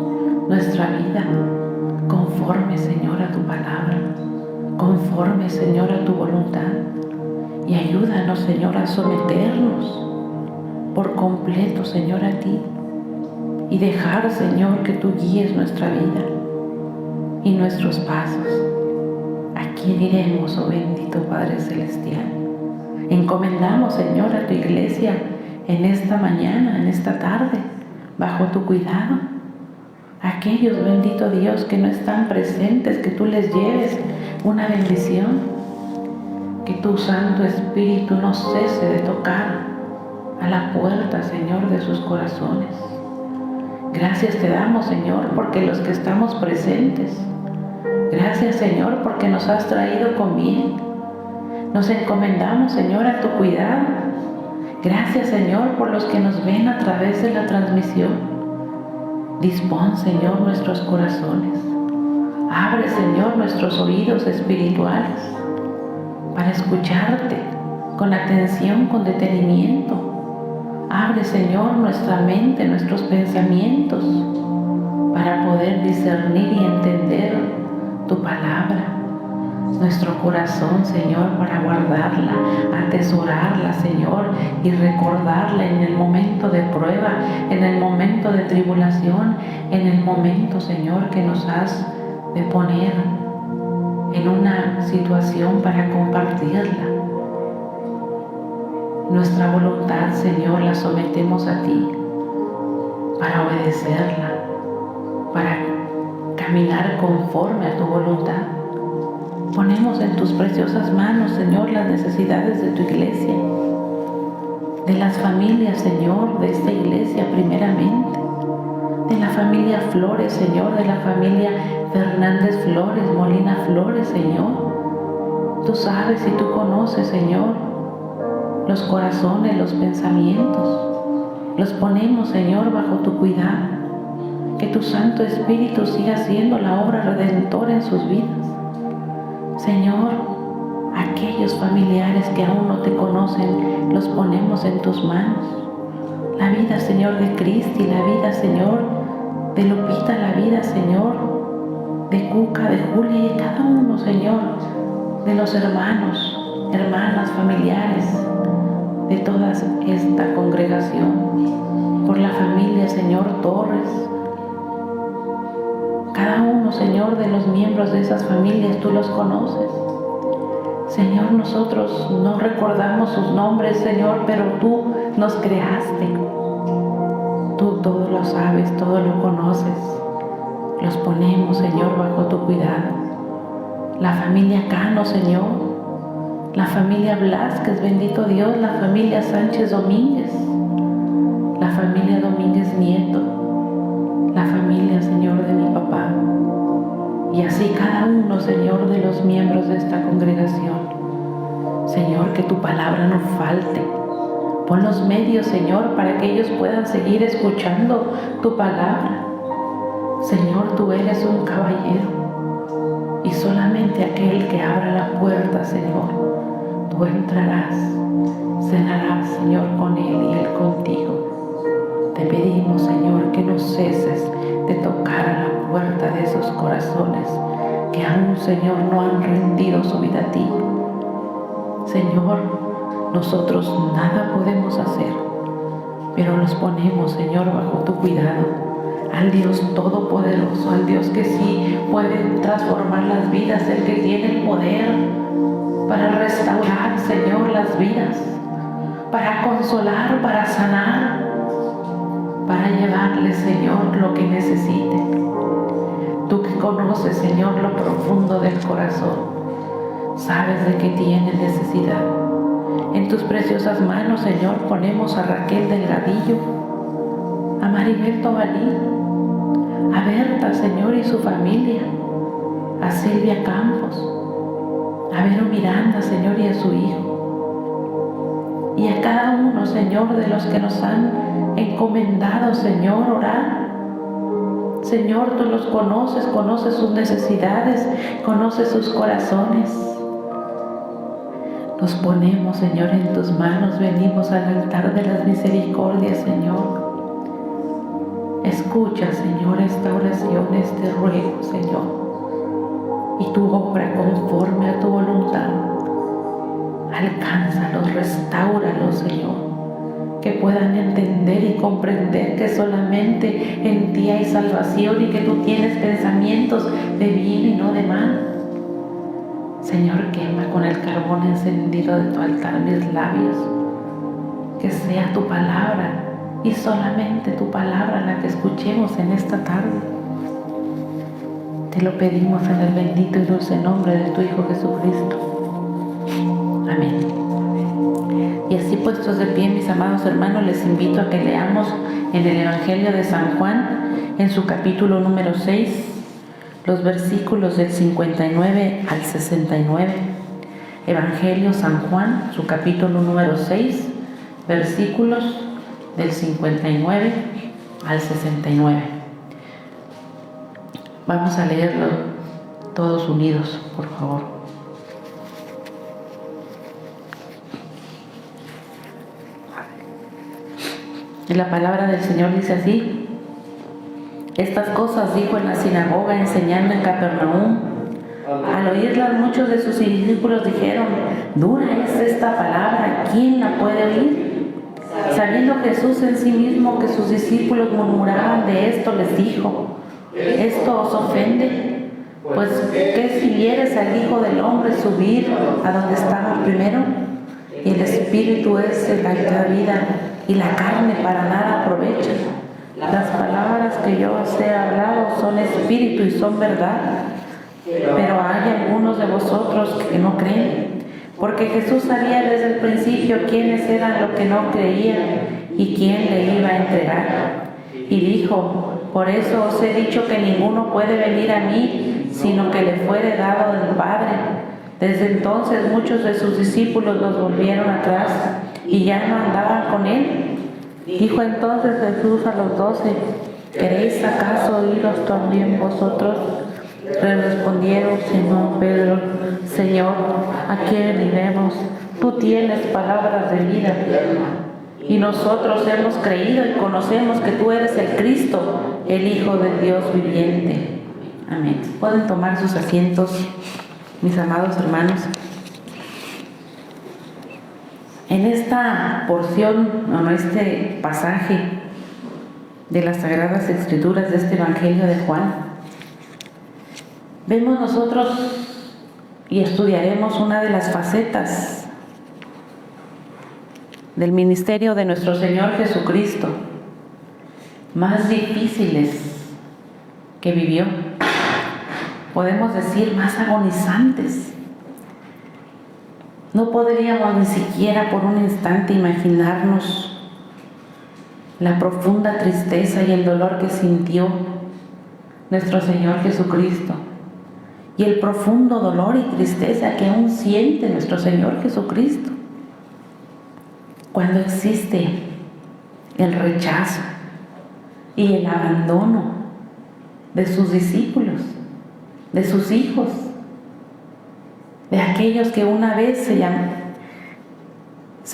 nuestra vida, conforme, Señor, a tu palabra, conforme, Señor, a tu voluntad. Y ayúdanos, Señor, a someternos por completo, Señor, a ti. Y dejar, Señor, que tú guíes nuestra vida y nuestros pasos. ¿A quién iremos, oh bendito Padre Celestial? Encomendamos, Señor, a tu iglesia en esta mañana, en esta tarde, bajo tu cuidado. Aquellos, bendito Dios, que no están presentes, que tú les lleves una bendición. Que tu Santo Espíritu no cese de tocar a la puerta, Señor, de sus corazones. Gracias te damos, Señor, porque los que estamos presentes. Gracias, Señor, porque nos has traído con bien. Nos encomendamos, Señor, a tu cuidado. Gracias, Señor, por los que nos ven a través de la transmisión. Dispón, Señor, nuestros corazones. Abre, Señor, nuestros oídos espirituales para escucharte con atención, con detenimiento. Abre, Señor, nuestra mente, nuestros pensamientos para poder discernir y entender tu palabra. Nuestro corazón, Señor, para guardarla, atesorarla, Señor, y recordarla en el momento de prueba, en el momento de tribulación, en el momento, Señor, que nos has de poner en una situación para compartirla. Nuestra voluntad, Señor, la sometemos a ti para obedecerla, para caminar conforme a tu voluntad. Ponemos en tus preciosas manos, Señor, las necesidades de tu iglesia, de las familias, Señor, de esta iglesia primeramente, de la familia Flores, Señor, de la familia Fernández Flores, Molina Flores, Señor. Tú sabes y tú conoces, Señor, los corazones, los pensamientos. Los ponemos, Señor, bajo tu cuidado. Que tu Santo Espíritu siga haciendo la obra redentora en sus vidas. Señor, aquellos familiares que aún no te conocen, los ponemos en tus manos. La vida, Señor, de Cristi, la vida, Señor, de Lupita, la vida, Señor, de Cuca, de Julia y de cada uno, Señor, de los hermanos, hermanas, familiares, de toda esta congregación, por la familia, Señor, Torres. Cada uno, Señor, de los miembros de esas familias, tú los conoces. Señor, nosotros no recordamos sus nombres, Señor, pero tú nos creaste. Tú todo lo sabes, todo lo conoces. Los ponemos, Señor, bajo tu cuidado. La familia Cano, Señor. La familia Blasquez, bendito Dios. La familia Sánchez Domínguez. La familia Domínguez Nieto. La familia, Señor, de mi papá. Y así cada uno, Señor, de los miembros de esta congregación. Señor, que tu palabra no falte. Pon los medios, Señor, para que ellos puedan seguir escuchando tu palabra. Señor, tú eres un caballero. Y solamente aquel que abra la puerta, Señor, tú entrarás, cenarás, Señor, con él y él contigo. Te pedimos, Señor, que no ceses de tocar a la puerta de esos corazones que aún, Señor, no han rendido su vida a ti. Señor, nosotros nada podemos hacer, pero los ponemos, Señor, bajo tu cuidado, al Dios Todopoderoso, al Dios que sí puede transformar las vidas, el que tiene el poder para restaurar, Señor, las vidas, para consolar, para sanar, para llevarle, Señor, lo que necesite. Tú que conoces, Señor, lo profundo del corazón, sabes de qué tiene necesidad. En tus preciosas manos, Señor, ponemos a Raquel Delgadillo, a Maribel Tobalí, a Berta, Señor, y su familia, a Silvia Campos, a Vero Miranda, Señor, y a su hijo, y a cada uno, Señor, de los que nos han encomendado, Señor, orar. Señor, tú los conoces, conoces sus necesidades, conoces sus corazones. Nos ponemos, Señor, en tus manos, venimos al altar de las misericordias, Señor. Escucha, Señor, esta oración, este ruego, Señor, y tu obra conforme a tu voluntad. Alcánzalos, restáuralos, Señor, que puedan entender y comprender que solamente en ti hay salvación y que tú tienes pensamientos de bien y no de mal. Señor, quema con el carbón encendido de tu altar mis labios, que sea tu palabra y solamente tu palabra la que escuchemos en esta tarde. Te lo pedimos en el bendito y dulce nombre de tu Hijo Jesucristo. Amén. Y así puestos de pie, mis amados hermanos, les invito a que leamos en el Evangelio de San Juan, en su capítulo número 6, los versículos del 59 al 69. Evangelio San Juan, su capítulo número 6, versículos del 59 al 69. Vamos a leerlo todos unidos, por favor. Y la palabra del Señor dice así: estas cosas dijo en la sinagoga enseñando en Capernaum. Al oírlas, muchos de sus discípulos dijeron: dura es esta palabra, ¿quién la puede oír? Sabiendo Jesús en sí mismo que sus discípulos murmuraban de esto, les dijo: ¿esto os ofende? Pues ¿qué si vieres al Hijo del Hombre subir a donde estaba primero? Y el Espíritu es el que da vida, y la carne para nada aprovecha. Las palabras que yo os he hablado son son espíritu y son verdad, pero hay algunos de vosotros que no creen. Porque Jesús sabía desde el principio quiénes eran los que no creían y quién le iba a entregar. Y dijo: por eso os he dicho que ninguno puede venir a mí, sino que le fuere dado del Padre. Desde entonces muchos de sus discípulos los volvieron atrás y ya no andaban con él. Dijo entonces Jesús a los 12: ¿queréis acaso iros también vosotros? Le respondieron Simón Pedro: Señor, ¿a quién iremos? Tú tienes palabras de vida y nosotros hemos creído y conocemos que tú eres el Cristo, el Hijo del Dios viviente. Amén. Pueden tomar sus asientos, mis amados hermanos. En esta porción, en este pasaje de las Sagradas Escrituras de este Evangelio de Juan, vemos nosotros y estudiaremos una de las facetas del ministerio de nuestro Señor Jesucristo más difíciles que vivió, podemos decir más agonizantes. No podríamos ni siquiera por un instante imaginarnos la profunda tristeza y el dolor que sintió nuestro Señor Jesucristo y el profundo dolor y tristeza que aún siente nuestro Señor Jesucristo cuando existe el rechazo y el abandono de sus discípulos, de sus hijos, de aquellos que una vez se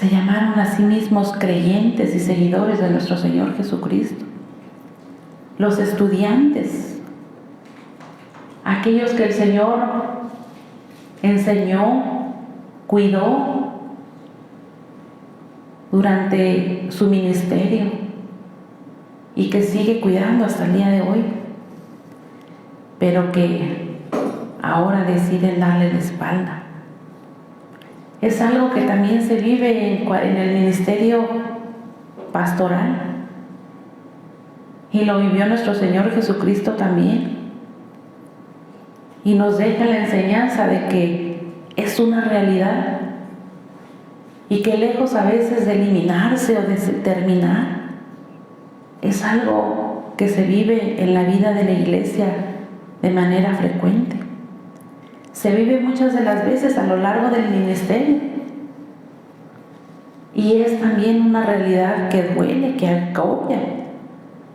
llamaron a sí mismos creyentes y seguidores de nuestro Señor Jesucristo, los estudiantes, aquellos que el Señor enseñó, cuidó durante su ministerio y que sigue cuidando hasta el día de hoy, pero que ahora deciden darle la espalda. Es algo que también se vive en el ministerio pastoral y lo vivió nuestro Señor Jesucristo también, y nos deja la enseñanza de que es una realidad y que lejos a veces de eliminarse o de terminar, es algo que se vive en la vida de la iglesia de manera frecuente. Se vive muchas de las veces a lo largo del ministerio y es también una realidad que duele, que agobia,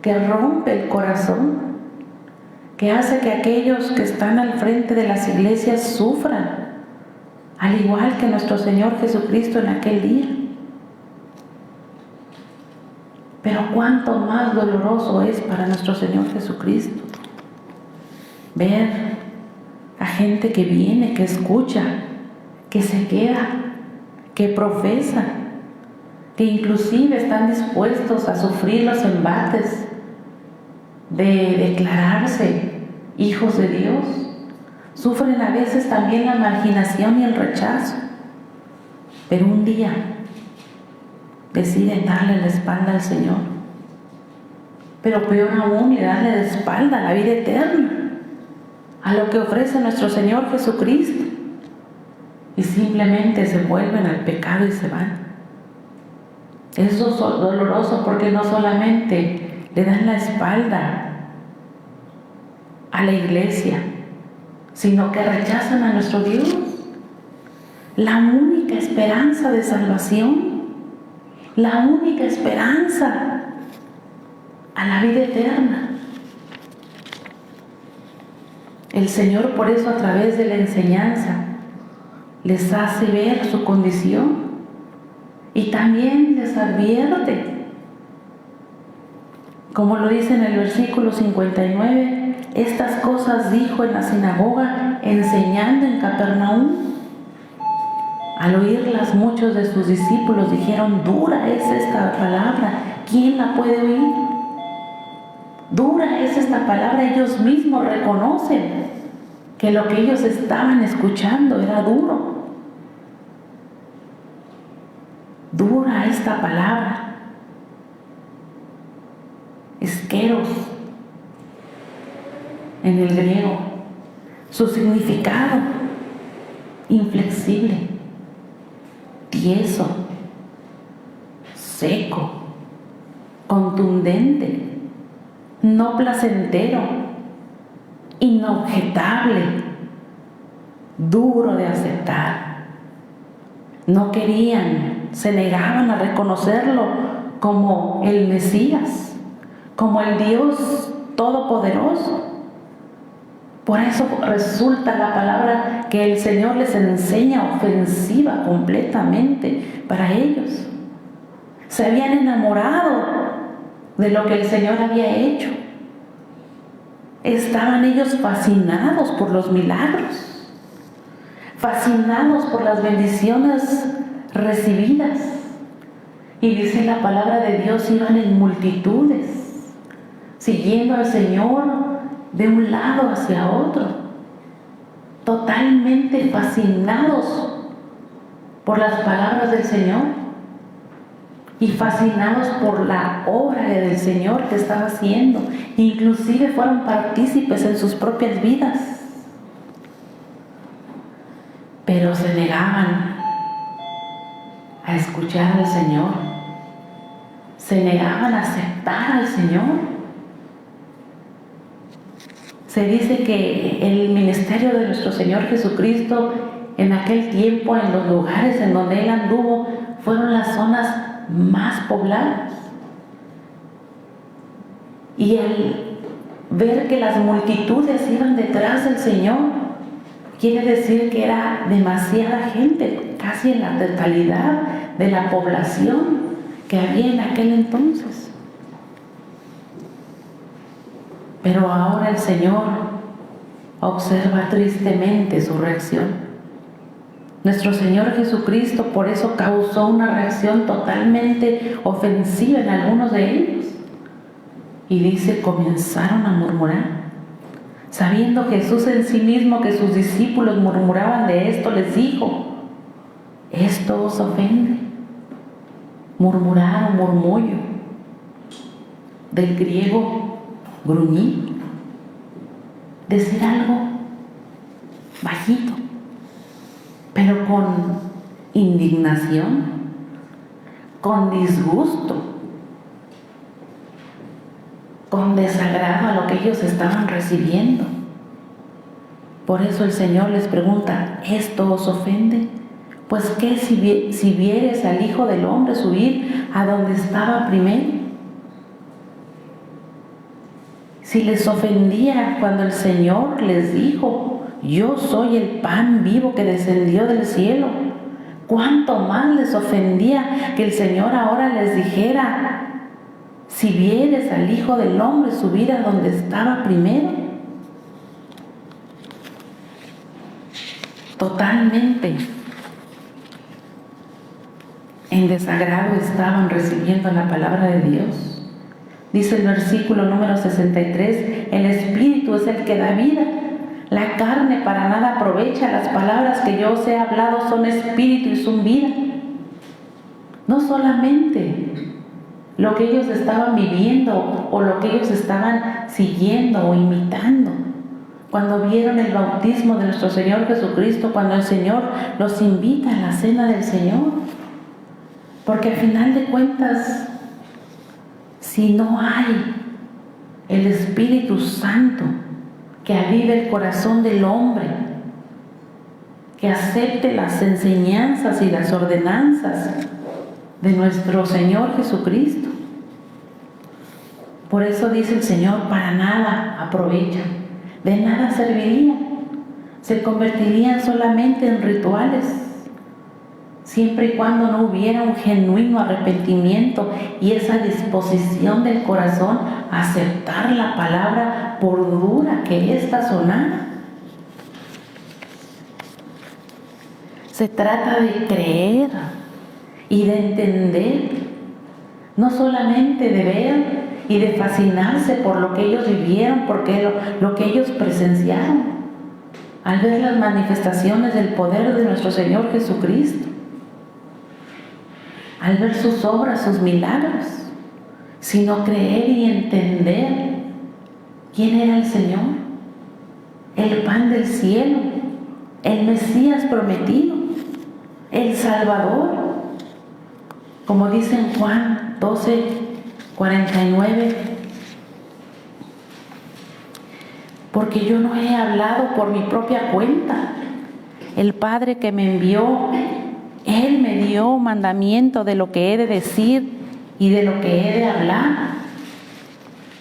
que rompe el corazón, que hace que aquellos que están al frente de las iglesias sufran, al igual que nuestro Señor Jesucristo en aquel día. Pero cuánto más doloroso es para nuestro Señor Jesucristo ver a gente que viene, que escucha, que se queda, que profesa, que inclusive están dispuestos a sufrir los embates de declararse hijos de Dios. Sufren a veces también la marginación y el rechazo, pero un día deciden darle la espalda al Señor. Pero peor aún, le dan la espalda a la vida eterna, a lo que ofrece nuestro Señor Jesucristo, y simplemente se vuelven al pecado y se van. Eso es doloroso porque no solamente le dan la espalda a la iglesia, sino que rechazan a nuestro Dios, la única esperanza de salvación, la única esperanza a la vida eterna. El Señor por eso a través de la enseñanza les hace ver su condición y también les advierte, como lo dice en el versículo 59, estas cosas dijo en la sinagoga enseñando en Capernaum. Al oírlas muchos de sus discípulos dijeron: dura es esta palabra, ¿quién la puede oír? Dura es esta palabra. Ellos mismos reconocen que lo que ellos estaban escuchando era duro. Dura esta palabra. Esqueros. en el griego. Su significado: inflexible, tieso, seco, contundente, no placentero, inobjetable, duro de aceptar. No querían, se negaban a reconocerlo como el Mesías, como el Dios Todopoderoso. Por eso resulta la palabra que el Señor les enseña ofensiva completamente para ellos. Se habían enamorado de lo que el Señor había hecho. Estaban ellos fascinados por los milagros, fascinados por las bendiciones recibidas. Y dice la palabra de Dios, iban en multitudes, siguiendo al Señor de un lado hacia otro, totalmente fascinados por las palabras del Señor y fascinados por la obra del Señor que estaba haciendo. Inclusive fueron partícipes en sus propias vidas, pero se negaban a escuchar al Señor, se negaban a aceptar al Señor. Se dice que el ministerio de nuestro Señor Jesucristo en aquel tiempo, en los lugares en donde Él anduvo, fueron las zonas más pobladas. Y al ver que las multitudes iban detrás del Señor, quiere decir que era demasiada gente, casi en la totalidad de la población que había en aquel entonces. Pero ahora el Señor observa tristemente su reacción. Nuestro Señor Jesucristo por eso causó una reacción totalmente ofensiva en algunos de ellos. Y dice, comenzaron a murmurar. Sabiendo Jesús en sí mismo que sus discípulos murmuraban de esto, les dijo, ¿esto os ofende? Murmurar o murmullo, del griego gruñir, decir algo bajito, pero con indignación, con disgusto, con desagrado a lo que ellos estaban recibiendo. Por eso el Señor les pregunta, ¿esto os ofende? Pues ¿qué si vieres al Hijo del Hombre subir a donde estaba primero? Si les ofendía cuando el Señor les dijo, yo soy el pan vivo que descendió del cielo, ¿cuánto más les ofendía que el Señor ahora les dijera, si vieres al Hijo del Hombre subir a donde estaba primero? Totalmente en desagrado estaban recibiendo la palabra de Dios. Dice el versículo número 63, el Espíritu es el que da vida, la carne para nada aprovecha, las palabras que yo os he hablado son Espíritu y son vida. No solamente lo que ellos estaban viviendo o lo que ellos estaban siguiendo o imitando, cuando vieron el bautismo de nuestro Señor Jesucristo, cuando el Señor los invita a la cena del Señor, porque al final de cuentas, si no hay el Espíritu Santo que avive el corazón del hombre, que acepte las enseñanzas y las ordenanzas de nuestro Señor Jesucristo, por eso dice el Señor, para nada aprovechan, de nada servirían, se convertirían solamente en rituales, siempre y cuando no hubiera un genuino arrepentimiento y esa disposición del corazón a aceptar la palabra por dura que ésta sonara. Se trata de creer y de entender, no solamente de ver y de fascinarse por lo que ellos vivieron, porque lo que ellos presenciaron, al ver las manifestaciones del poder de nuestro Señor Jesucristo, al ver sus obras, sus milagros, sino creer y entender quién era el Señor, el pan del cielo, el Mesías prometido, el Salvador. Como dice en Juan 12:49, porque yo no he hablado por mi propia cuenta. El Padre que me envió, Él me dio mandamiento de lo que he de decir y de lo que he de hablar.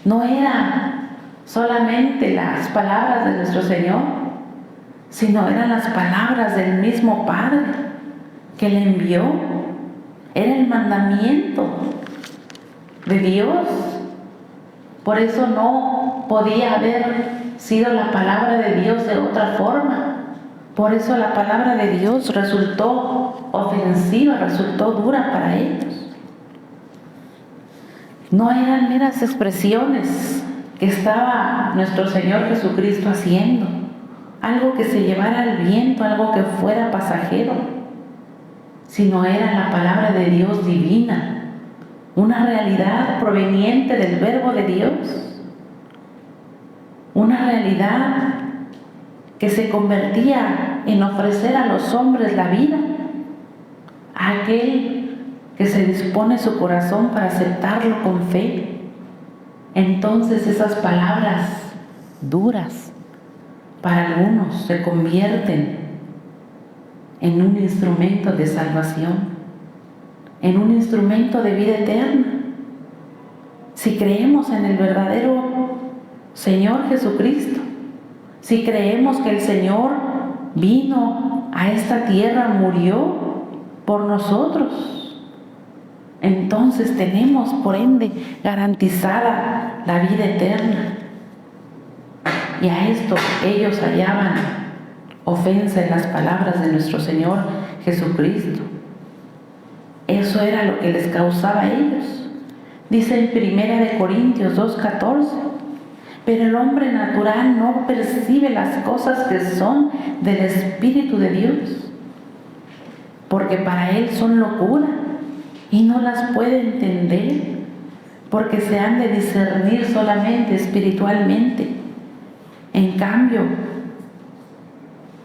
No eran solamente las palabras de nuestro Señor, sino eran las palabras del mismo Padre que le envió. Era el mandamiento de Dios. Por eso no podía haber sido la palabra de Dios de otra forma. Por eso la palabra de Dios resultó ofensiva, resultó dura para ellos. No eran meras expresiones que estaba nuestro Señor Jesucristo haciendo, algo que se llevara al viento, algo que fuera pasajero, sino era la palabra de Dios divina, una realidad proveniente del Verbo de Dios, una realidad que se convertía en ofrecer a los hombres la vida, a aquel que se dispone su corazón para aceptarlo con fe. Entonces esas palabras duras para algunos se convierten en un instrumento de salvación, en un instrumento de vida eterna. Si creemos en el verdadero Señor Jesucristo, si creemos que el Señor vino a esta tierra, murió por nosotros, entonces tenemos por ende garantizada la vida eterna. Y a esto ellos hallaban ofensa en las palabras de nuestro Señor Jesucristo. Eso era lo que les causaba a ellos. Dice en 1 Corintios 2:14, pero el hombre natural no percibe las cosas que son del Espíritu de Dios, porque para él son locura y no las puede entender, porque se han de discernir solamente espiritualmente. En cambio,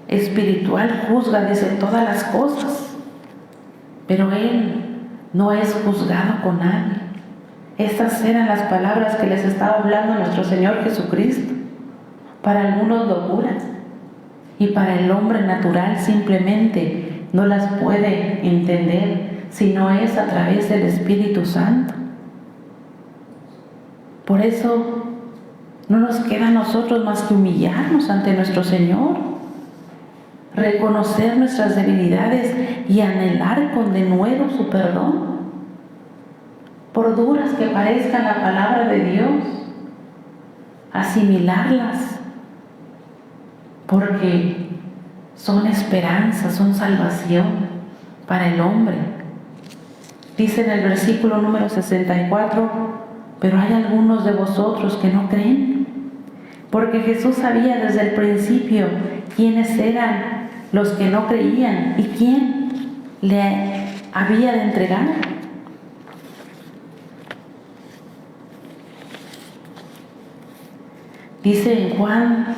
espiritual juzga, dice, todas las cosas, pero él no es juzgado con nadie. Estas eran las palabras que les estaba hablando nuestro Señor Jesucristo. Para algunos locuras, y para el hombre natural simplemente no las puede entender si no es a través del Espíritu Santo. Por eso no nos queda a nosotros más que humillarnos ante nuestro Señor, reconocer nuestras debilidades y anhelar con denuedo su perdón. Por duras que parezca la palabra de Dios, asimilarlas, porque son esperanza, son salvación para el hombre. Dice en el versículo número 64, pero hay algunos de vosotros que no creen, porque Jesús sabía desde el principio quiénes eran los que no creían y quién le había de entregar. Dice en Juan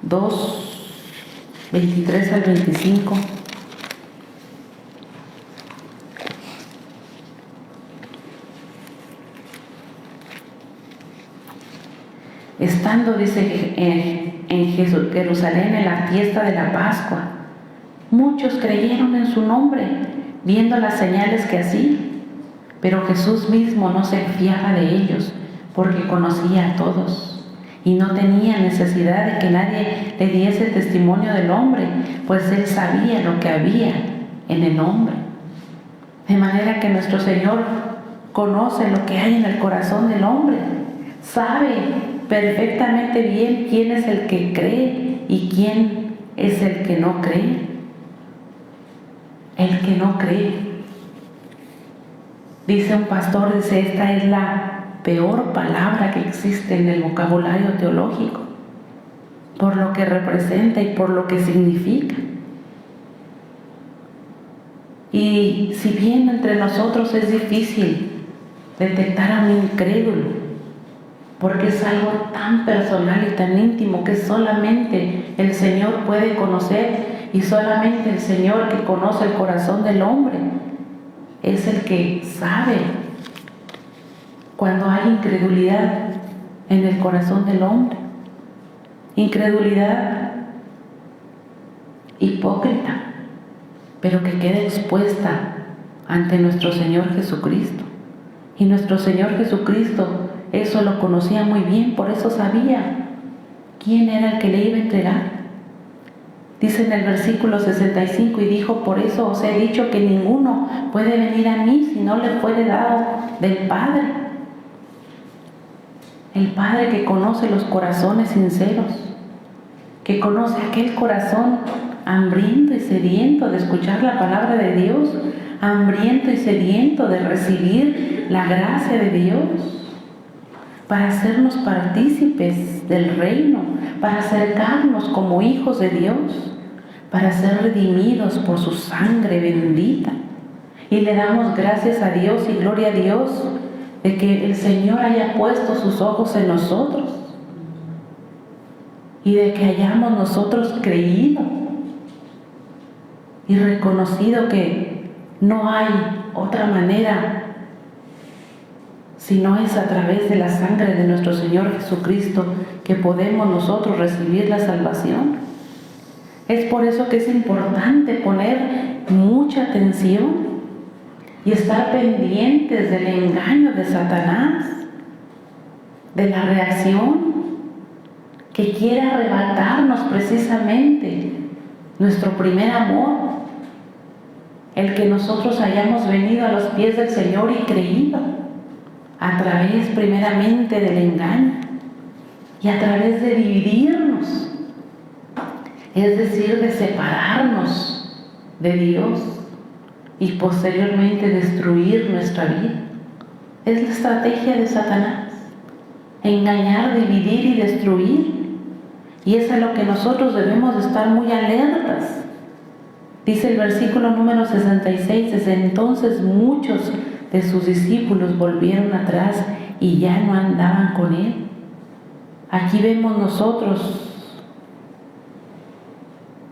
2, 23 al 25. Estando, dice, en Jerusalén en la fiesta de la Pascua, muchos creyeron en su nombre, viendo las señales que hacía. Pero Jesús mismo no se fiaba de ellos, porque conocía a todos y no tenía necesidad de que nadie le diese testimonio del hombre, pues él sabía lo que había en el hombre. De manera que nuestro Señor conoce lo que hay en el corazón del hombre, sabe perfectamente bien quién es el que cree y quién es el que no cree. El que no cree. Dice un pastor, dice, esta es la peor palabra que existe en el vocabulario teológico, por lo que representa y por lo que significa. Y si bien entre nosotros es difícil detectar a un incrédulo, porque es algo tan personal y tan íntimo que solamente el Señor puede conocer, y solamente el Señor, que conoce el corazón del hombre, es el que sabe cuando hay incredulidad en el corazón del hombre. Incredulidad hipócrita, pero que queda expuesta ante nuestro Señor Jesucristo. Y nuestro Señor Jesucristo eso lo conocía muy bien, por eso sabía quién era el que le iba a entregar. Dice en el versículo 65, y dijo: por eso os he dicho que ninguno puede venir a mí si no le fuere dado del Padre. El Padre que conoce los corazones sinceros, que conoce aquel corazón hambriento y sediento de escuchar la palabra de Dios, hambriento y sediento de recibir la gracia de Dios, para hacernos partícipes del reino, para acercarnos como hijos de Dios, para ser redimidos por su sangre bendita. Y le damos gracias a Dios y gloria a Dios de que el Señor haya puesto sus ojos en nosotros y de que hayamos nosotros creído y reconocido que no hay otra manera si no es a través de la sangre de nuestro Señor Jesucristo que podemos nosotros recibir la salvación. Es por eso que es importante poner mucha atención y estar pendientes del engaño de Satanás, de la reacción que quiere arrebatarnos precisamente nuestro primer amor, el que nosotros hayamos venido a los pies del Señor y creído, a través primeramente del engaño y a través de dividirnos, es decir, de separarnos de Dios y posteriormente destruir nuestra vida. Es la estrategia de Satanás: engañar, dividir y destruir. Y es a lo que nosotros debemos de estar muy alertas. Dice el versículo número 66, desde entonces muchos de sus discípulos volvieron atrás y ya no andaban con él. Aquí vemos nosotros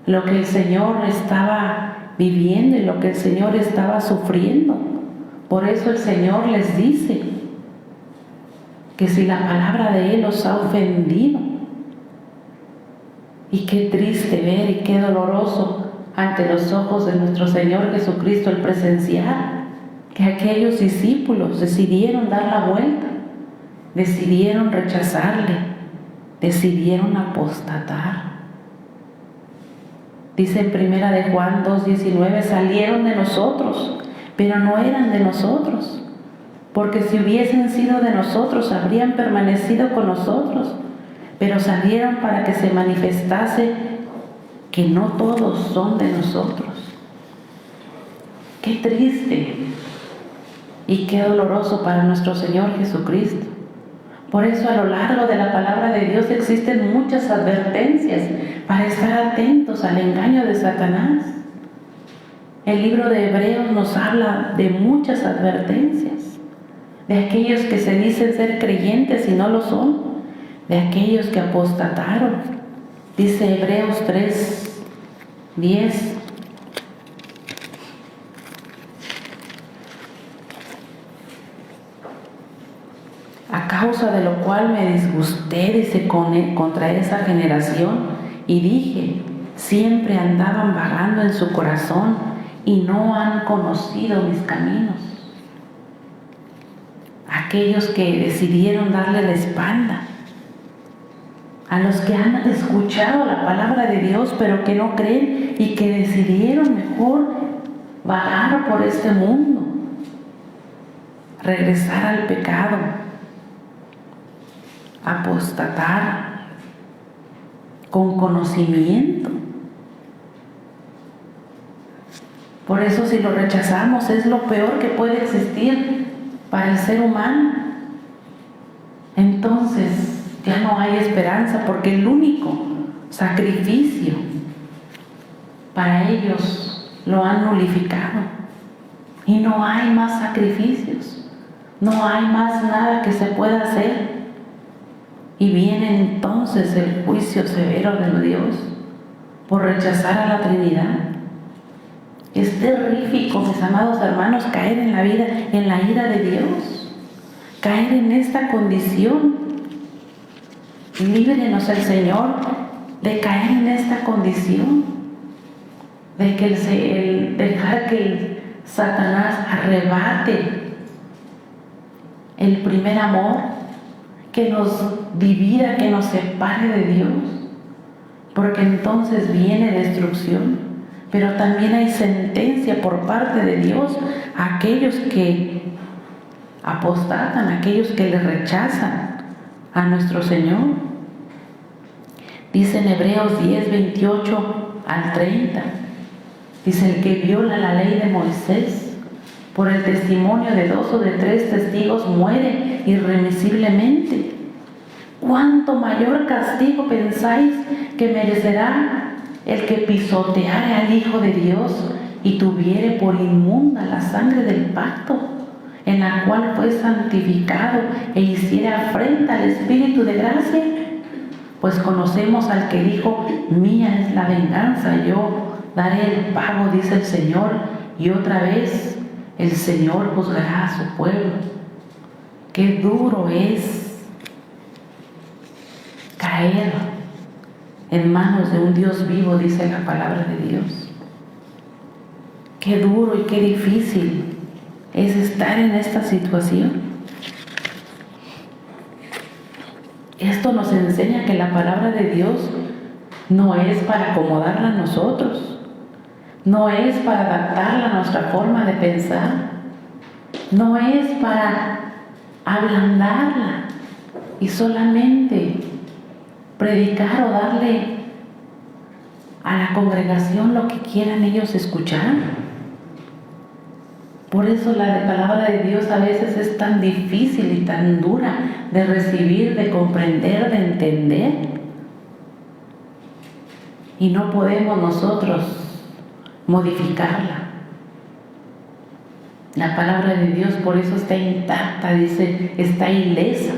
lo que el Señor estaba viviendo y lo que el Señor estaba sufriendo. Por eso el Señor les dice que si la palabra de Él os ha ofendido, y qué triste ver y qué doloroso ante los ojos de nuestro Señor Jesucristo el presenciar que aquellos discípulos decidieron dar la vuelta, decidieron rechazarle, decidieron apostatar. Dice en primera de Juan 2:19, salieron de nosotros, pero no eran de nosotros, porque si hubiesen sido de nosotros, habrían permanecido con nosotros, pero salieron para que se manifestase que no todos son de nosotros. Qué triste y qué doloroso para nuestro Señor Jesucristo. Por eso a lo largo de la palabra de Dios existen muchas advertencias para estar atentos al engaño de Satanás. El libro de Hebreos nos habla de muchas advertencias, de aquellos que se dicen ser creyentes y no lo son, de aquellos que apostataron. Dice Hebreos 3:10. A causa de lo cual me disgusté, dice, contra esa generación, y dije, siempre andaban vagando en su corazón y no han conocido mis caminos. Aquellos que decidieron darle la espalda, a los que han escuchado la palabra de Dios pero que no creen y que decidieron mejor vagar por este mundo, regresar al pecado, apostatar con conocimiento. Por eso si lo rechazamos es lo peor que puede existir para el ser humano. Entonces ya no hay esperanza, porque el único sacrificio para ellos lo han nulificado y no hay más sacrificios, no hay más nada que se pueda hacer. Y viene entonces el juicio severo de Dios por rechazar a la Trinidad. Es terrífico, mis amados hermanos, caer en la vida, en la ira de Dios, caer en esta condición. Líbrenos el Señor de caer en esta condición, de que dejar que el Satanás arrebate el primer amor, que nos divida, que nos separe de Dios, porque entonces viene destrucción, pero también hay sentencia por parte de Dios a aquellos que apostatan, a aquellos que le rechazan a nuestro Señor. Dice en Hebreos 10, 28 al 30, dice: el que viola la ley de Moisés por el testimonio de 2 o de 3 testigos muere irremisiblemente. ¿Cuánto mayor castigo pensáis que merecerá el que pisoteare al Hijo de Dios y tuviere por inmunda la sangre del pacto, en la cual fue santificado, e hiciere afrenta al Espíritu de gracia? Pues conocemos al que dijo: mía es la venganza, yo daré el pago, dice el Señor. Y otra vez el Señor juzgará a su pueblo. Qué duro es caer en manos de un Dios vivo, dice la palabra de Dios. Qué duro y qué difícil es estar en esta situación. Esto nos enseña que la palabra de Dios no es para acomodarla a nosotros, no es para adaptarla a nuestra forma de pensar, no es para ablandarla y solamente predicar o darle a la congregación lo que quieran ellos escuchar. Por eso la palabra de Dios a veces es tan difícil y tan dura de recibir, de comprender, de entender. Y no podemos nosotros modificarla. La palabra de Dios por eso está intacta, dice, está ilesa,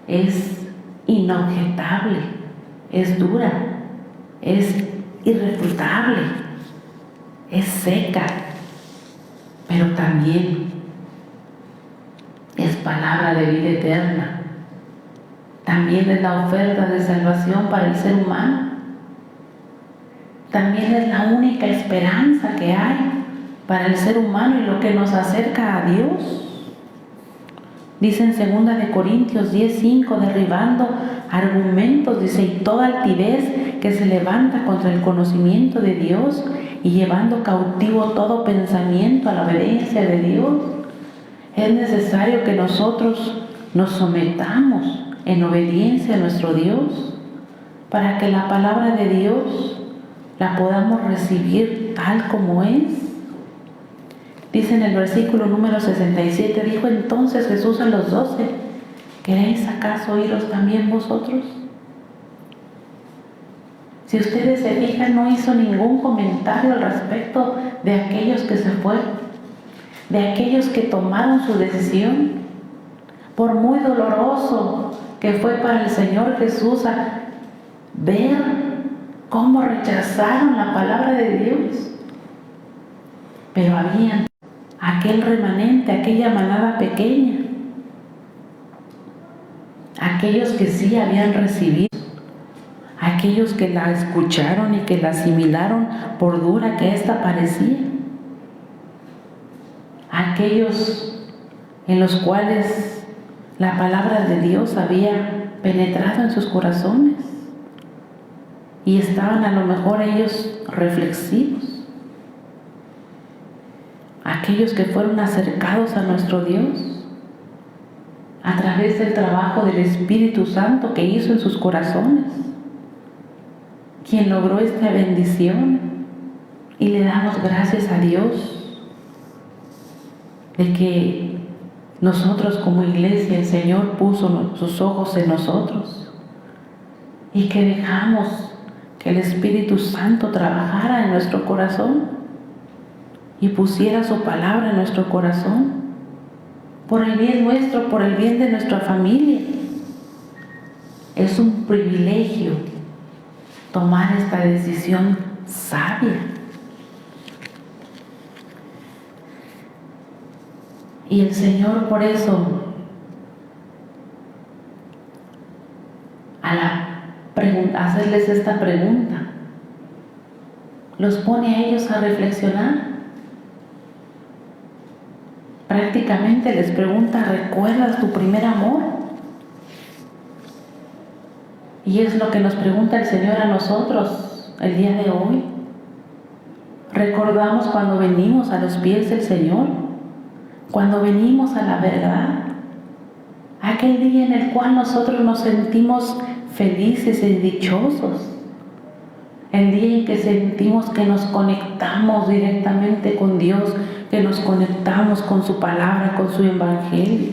es inobjetable, es dura, es irrefutable, es seca, pero también es palabra de vida eterna. También es la oferta de salvación para el ser humano. También es la única esperanza que hay para el ser humano y lo que nos acerca a Dios. Dice en 2 de Corintios 10:5, derribando argumentos, dice, y toda altivez que se levanta contra el conocimiento de Dios, y llevando cautivo todo pensamiento a la obediencia de Dios. Es necesario que nosotros nos sometamos en obediencia a nuestro Dios, para que la palabra de Dios la podamos recibir tal como es. Dice en el versículo número 67, dijo entonces Jesús a los 12, ¿queréis acaso iros también vosotros? Si ustedes se fijan, no hizo ningún comentario al respecto de aquellos que se fueron, de aquellos que tomaron su decisión, por muy doloroso que fue para el Señor Jesús a ver cómo rechazaron la palabra de Dios. Pero había aquel remanente, aquella manada pequeña, aquellos que sí habían recibido, aquellos que la escucharon y que la asimilaron por dura que ésta parecía, aquellos en los cuales la palabra de Dios había penetrado en sus corazones y estaban a lo mejor ellos reflexivos, aquellos que fueron acercados a nuestro Dios a través del trabajo del Espíritu Santo que hizo en sus corazones, quien logró esta bendición. Y le damos gracias a Dios de que nosotros como iglesia, el Señor puso sus ojos en nosotros y que dejamos que el Espíritu Santo trabajara en nuestro corazón y pusiera su palabra en nuestro corazón, por el bien nuestro, por el bien de nuestra familia, Es un privilegio tomar esta decisión sabia. Y el Señor por eso, al hacerles esta pregunta, los pone a ellos a reflexionar. Prácticamente les pregunta: ¿recuerdas tu primer amor? Y es lo que nos pregunta el Señor a nosotros el día de hoy. ¿Recordamos cuando venimos a los pies del Señor? Cuando venimos a la verdad, aquel día en el cual nosotros nos sentimos felices y dichosos, el día en que sentimos que nos conectamos directamente con Dios, que nos conectamos con su palabra, con su evangelio,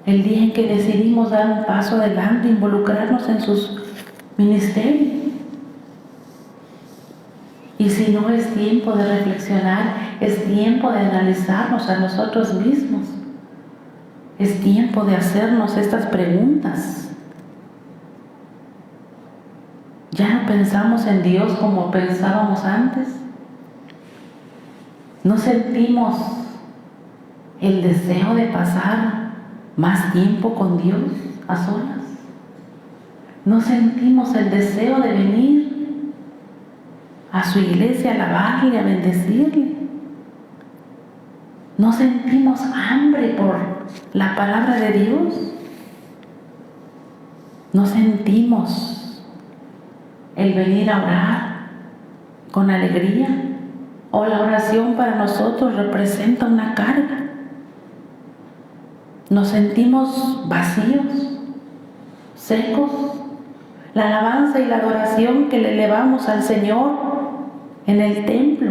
el día en que decidimos dar un paso adelante, involucrarnos en sus ministerios. Y si no, es tiempo de reflexionar, es tiempo de analizarnos a nosotros mismos, es tiempo de hacernos estas preguntas. ¿Ya no pensamos en Dios como pensábamos antes? ¿No sentimos el deseo de pasar más tiempo con Dios a solas? ¿No sentimos el deseo de venir a su iglesia a alabarle, a bendecirle? ¿No sentimos hambre por la palabra de Dios? ¿No sentimos el venir a orar con alegría? ¿O la oración para nosotros representa una carga? ¿Nos sentimos vacíos, secos? La alabanza y la adoración que le elevamos al Señor en el templo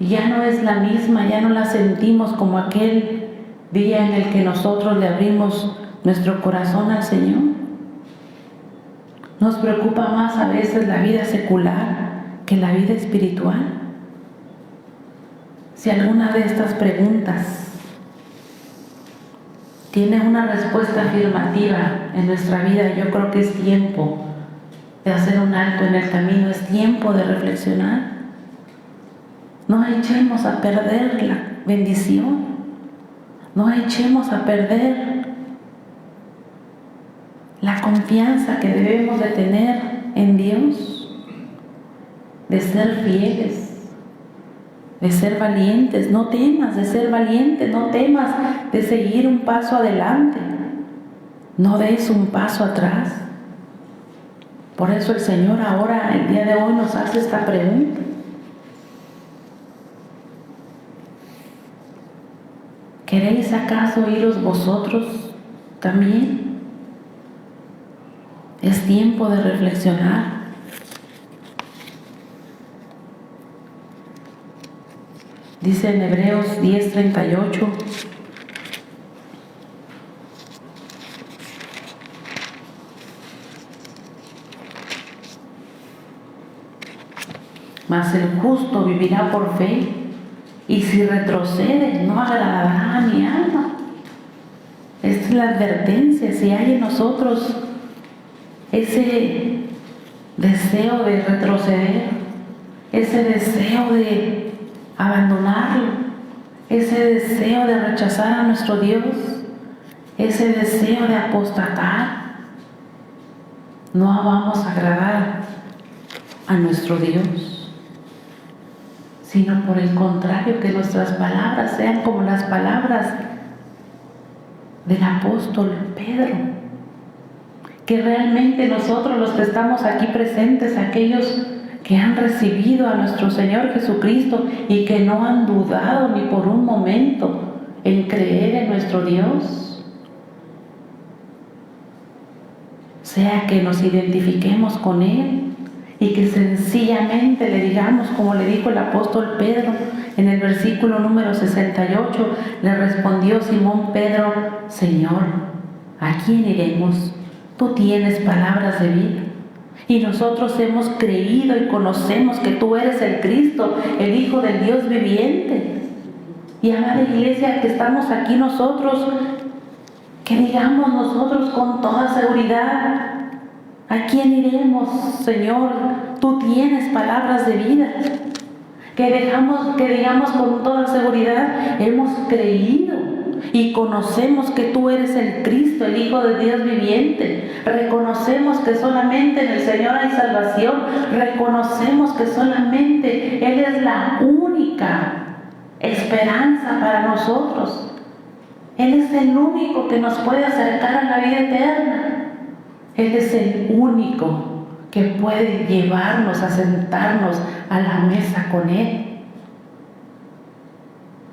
ya no es la misma, ya no la sentimos como aquel día en el que nosotros le abrimos nuestro corazón al Señor. Nos preocupa más a veces la vida secular que la vida espiritual. Si alguna de estas preguntas tiene una respuesta afirmativa en nuestra vida, yo creo que es tiempo de hacer un alto en el camino, es tiempo de reflexionar. No echemos a perder la bendición, no echemos a perder la confianza que debemos de tener en Dios, de ser fieles, de ser valientes. No temas de ser valiente, no temas de seguir un paso adelante, no des un paso atrás. Por eso el Señor ahora, el día de hoy, nos hace esta pregunta: ¿queréis acaso iros vosotros también? Es tiempo de reflexionar. Dice en Hebreos 10:38: mas el justo vivirá por fe, y si retrocede no agradará a mi alma. Esta es la advertencia. Si hay en nosotros ese deseo de retroceder, ese deseo de abandonarlo, ese deseo de rechazar a nuestro Dios, ese deseo de apostatar, no vamos a agradar a nuestro Dios, sino por el contrario, que nuestras palabras sean como las palabras del apóstol Pedro, que realmente nosotros, los que estamos aquí presentes, aquellos que han recibido a nuestro Señor Jesucristo y que no han dudado ni por un momento en creer en nuestro Dios, sea que nos identifiquemos con Él y que sencillamente le digamos, como le dijo el apóstol Pedro en el versículo número 68, le respondió Simón Pedro: Señor, ¿a quién iremos? Tú tienes palabras de vida, y nosotros hemos creído y conocemos que tú eres el Cristo, el Hijo del Dios viviente. Y amada iglesia, que estamos aquí nosotros, Que digamos nosotros con toda seguridad: ¿a quién iremos, Señor? Tú tienes palabras de vida. Que digamos con toda seguridad: hemos creído y conocemos que tú eres el Cristo, el Hijo de Dios viviente. Reconocemos que solamente en el Señor hay salvación. Reconocemos que solamente Él es la única esperanza para nosotros. Él es el único que nos puede acercar a la vida eterna. Él es el único que puede llevarnos a sentarnos a la mesa con Él.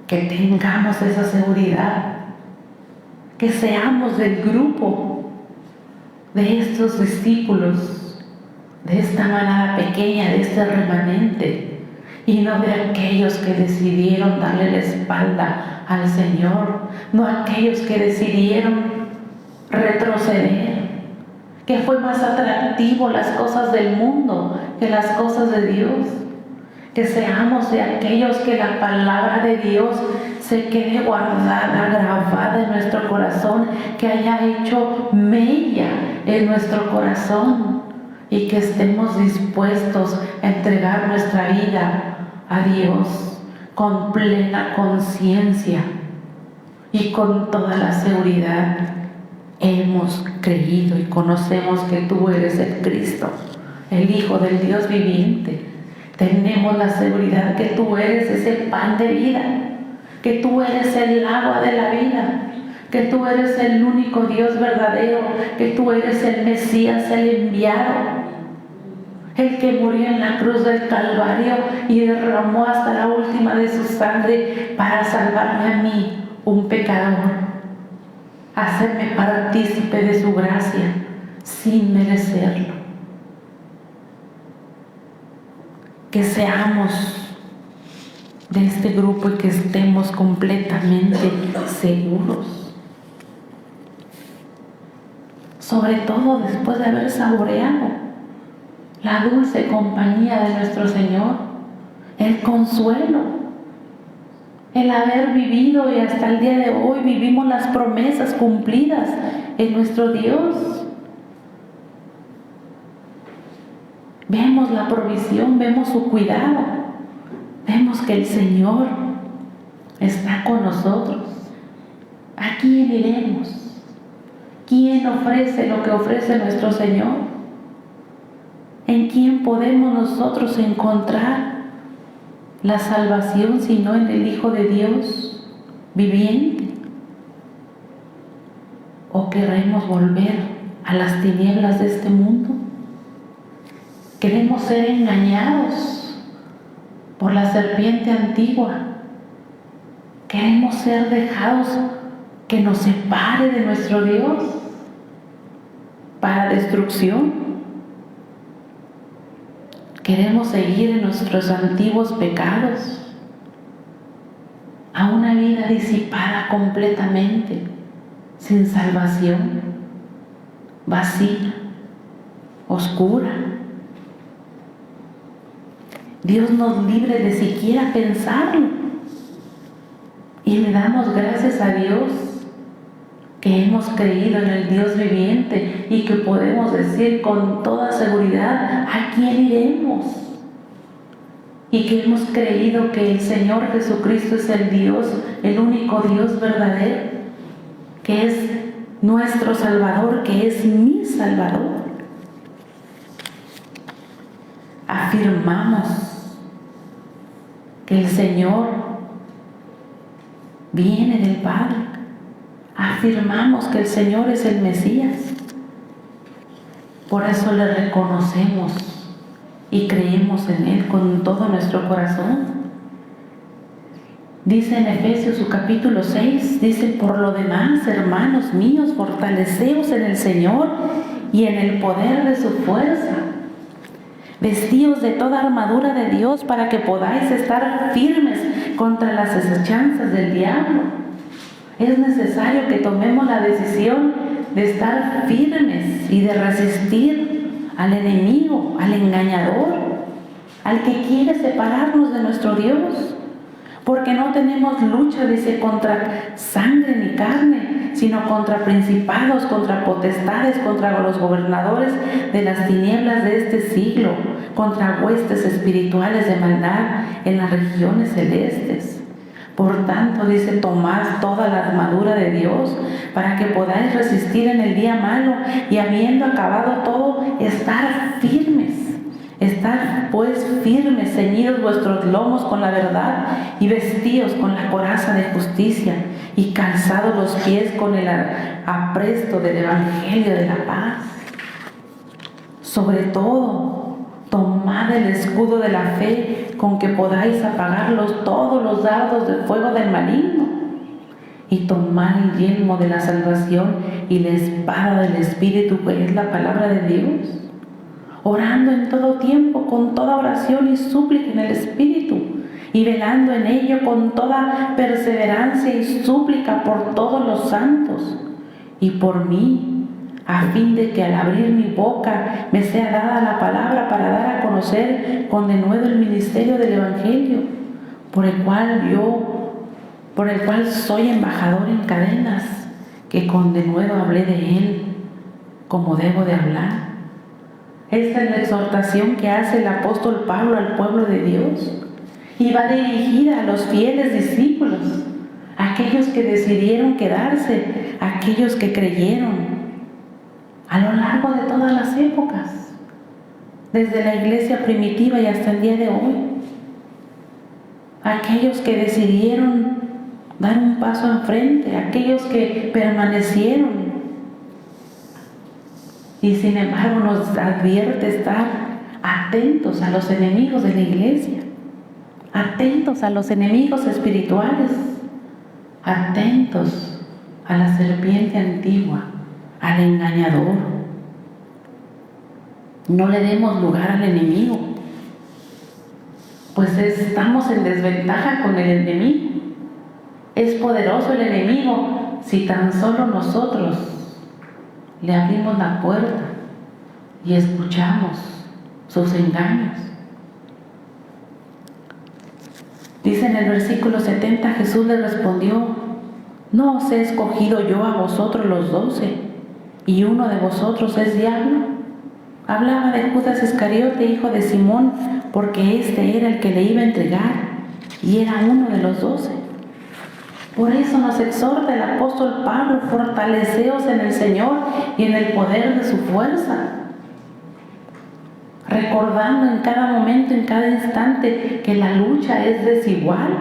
Que tengamos esa seguridad, que seamos del grupo de estos discípulos, de esta manada pequeña, de este remanente, y no de aquellos que decidieron darle la espalda al Señor, no aquellos que decidieron retroceder, que fue más atractivo las cosas del mundo que las cosas de Dios. Que seamos de aquellos que la palabra de Dios se quede guardada, grabada en nuestro corazón, que haya hecho mella en nuestro corazón, y que estemos dispuestos a entregar nuestra vida a Dios con plena conciencia y con toda la seguridad. Hemos creído y conocemos que tú eres el Cristo, el Hijo del Dios viviente. Tenemos la seguridad que tú eres ese pan de vida, que tú eres el agua de la vida, que tú eres el único Dios verdadero, que tú eres el Mesías, el enviado, el que murió en la cruz del Calvario y derramó hasta la última de su sangre para salvarme a mí, un pecador, hacerme partícipe de su gracia sin merecerlo. Que seamos de este grupo y que estemos completamente seguros, sobre todo después de haber saboreado la dulce compañía de nuestro Señor, el consuelo, el haber vivido y hasta el día de hoy vivimos las promesas cumplidas en nuestro Dios. Vemos la provisión, vemos su cuidado, vemos que el Señor está con nosotros. ¿A quién iremos? ¿Quién ofrece lo que ofrece nuestro Señor? ¿En quién podemos nosotros encontrar la salvación sino en el Hijo de Dios viviente? ¿O queremos volver a las tinieblas de este mundo? Queremos ser engañados por la serpiente antigua. Queremos ser dejados que nos separe de nuestro Dios para destrucción. Queremos seguir en nuestros antiguos pecados, a una vida disipada completamente, sin salvación, vacía, oscura. Dios nos libre de siquiera pensarlo. Y le damos gracias a Dios que hemos creído en el Dios viviente y que podemos decir con toda seguridad: ¿a quién iremos? Y que hemos creído que el Señor Jesucristo es el Dios, el único Dios verdadero, que es nuestro Salvador, que es mi Salvador. Afirmamos que el Señor viene del Padre. Afirmamos que el Señor es el Mesías. Por eso le reconocemos y creemos en Él con todo nuestro corazón. Dice en Efesios su capítulo 6, dice: por lo demás, hermanos míos, fortaleceos en el Señor y en el poder de su fuerza. Vestíos de toda armadura de Dios para que podáis estar firmes contra las asechanzas del diablo. Es necesario que tomemos la decisión de estar firmes y de resistir al enemigo, al engañador, al que quiere separarnos de nuestro Dios. Porque no tenemos lucha, dice, contra sangre ni carne, sino contra principados, contra potestades, contra los gobernadores de las tinieblas de este siglo, contra huestes espirituales de maldad en las regiones celestes. Por tanto, dice, tomad toda la armadura de Dios para que podáis resistir en el día malo y habiendo acabado todo, estar firmes. Estad pues firmes, ceñidos vuestros lomos con la verdad y vestidos con la coraza de justicia y calzados los pies con el apresto del evangelio de la paz. Sobre todo, tomad el escudo de la fe con que podáis apagar todos los dardos de fuego del maligno y tomad el yelmo de la salvación y la espada del Espíritu, que es la palabra de Dios, orando en todo tiempo con toda oración y súplica en el Espíritu y velando en ello con toda perseverancia y súplica por todos los santos y por mí, a fin de que al abrir mi boca me sea dada la palabra para dar a conocer con denuedo el ministerio del Evangelio, por el cual soy embajador en cadenas, que con denuedo hablé de él como debo de hablar. Esta es la exhortación que hace el apóstol Pablo al pueblo de Dios y va dirigida a los fieles discípulos, a aquellos que decidieron quedarse, a aquellos que creyeron a lo largo de todas las épocas, desde la iglesia primitiva y hasta el día de hoy, a aquellos que decidieron dar un paso enfrente, a aquellos que permanecieron. Y sin embargo nos advierte estar atentos a los enemigos de la iglesia, atentos a los enemigos espirituales, atentos a la serpiente antigua, al engañador. No le demos lugar al enemigo, pues estamos en desventaja con el enemigo. Es poderoso el enemigo si tan solo nosotros le abrimos la puerta y escuchamos sus engaños. Dice en el versículo 70, Jesús le respondió: ¿no os he escogido yo a vosotros los 12 y uno de vosotros es diablo? Hablaba de Judas Iscariote, hijo de Simón, porque este era el que le iba a entregar y era uno de los 12. Por eso nos exhorta el apóstol Pablo: fortaleceos en el Señor y en el poder de su fuerza, recordando en cada momento, en cada instante, que la lucha es desigual,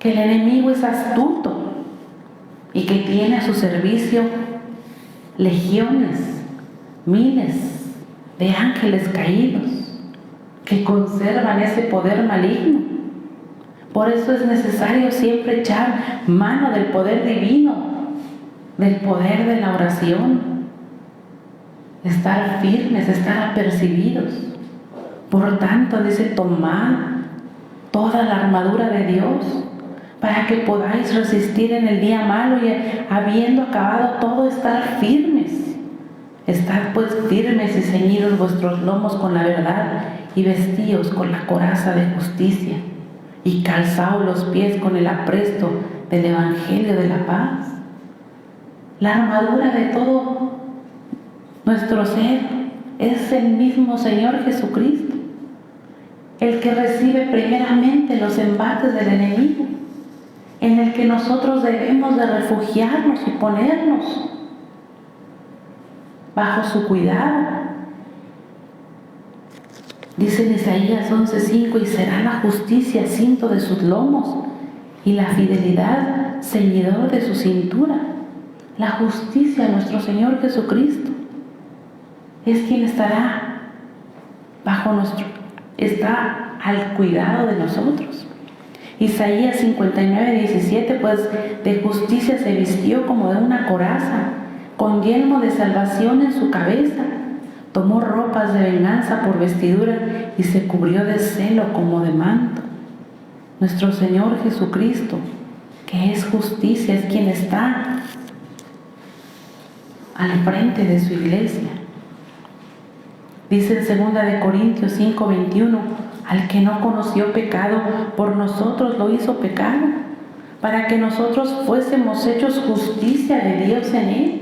que el enemigo es astuto y que tiene a su servicio legiones, miles de ángeles caídos que conservan ese poder maligno. Por eso es necesario siempre echar mano del poder divino, del poder de la oración, estar firmes, estar apercibidos. Por tanto, dice, tomad toda la armadura de Dios para que podáis resistir en el día malo y habiendo acabado todo, estar firmes. Estad pues firmes y ceñidos vuestros lomos con la verdad y vestíos con la coraza de justicia y calzaos los pies con el apresto del evangelio de la paz. La armadura de todo nuestro ser es el mismo Señor Jesucristo, el que recibe primeramente los embates del enemigo, en el que nosotros debemos de refugiarnos y ponernos bajo su cuidado. Dice en Isaías 11:5: y será la justicia cinto de sus lomos y la fidelidad ceñidor de su cintura. La justicia, nuestro Señor Jesucristo, es quien está al cuidado de nosotros. Isaías 59:17: pues de justicia se vistió como de una coraza, con yelmo de salvación en su cabeza. Tomó ropas de venganza por vestidura y se cubrió de celo como de manto. Nuestro Señor Jesucristo, que es justicia, es quien está al frente de su iglesia. Dice en 2 Corintios 5:21, al que no conoció pecado, por nosotros lo hizo pecado, para que nosotros fuésemos hechos justicia de Dios en él.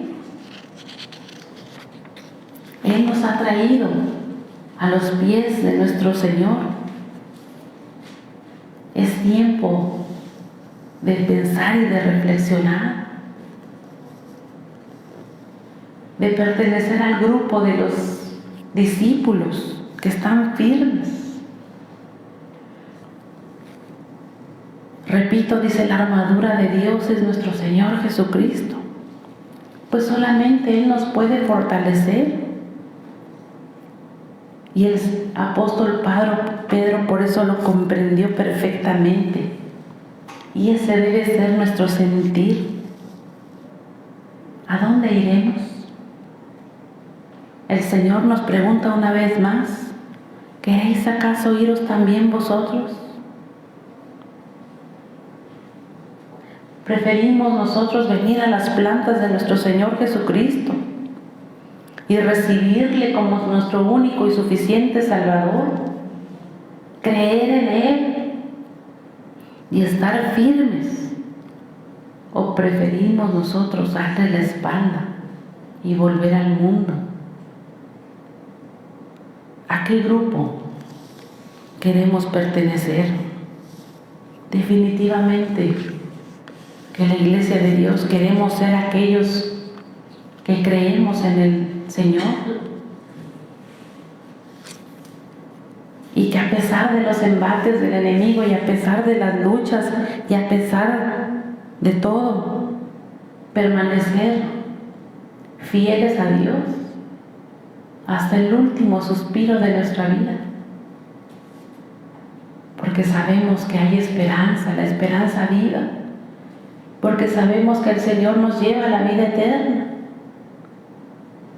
Él nos ha traído a los pies de nuestro Señor. Es tiempo de pensar y de reflexionar, de pertenecer al grupo de los discípulos que están firmes. Repito, dice, la armadura de Dios es nuestro Señor Jesucristo, pues solamente Él nos puede fortalecer. Y el apóstol Pedro por eso lo comprendió perfectamente. Y ese debe ser nuestro sentir. ¿A dónde iremos? El Señor nos pregunta una vez más, ¿queréis acaso iros también vosotros? Preferimos nosotros venir a las plantas de nuestro Señor Jesucristo y recibirle como nuestro único y suficiente Salvador, creer en Él y estar firmes, o preferimos nosotros darle la espalda y volver al mundo. ¿A qué grupo queremos pertenecer? Definitivamente que la Iglesia de Dios queremos ser aquellos que creemos en el Señor y que a pesar de los embates del enemigo y a pesar de las luchas y a pesar de todo, permanecer fieles a Dios hasta el último suspiro de nuestra vida, porque sabemos que hay esperanza, la esperanza viva, porque sabemos que el Señor nos lleva a la vida eterna,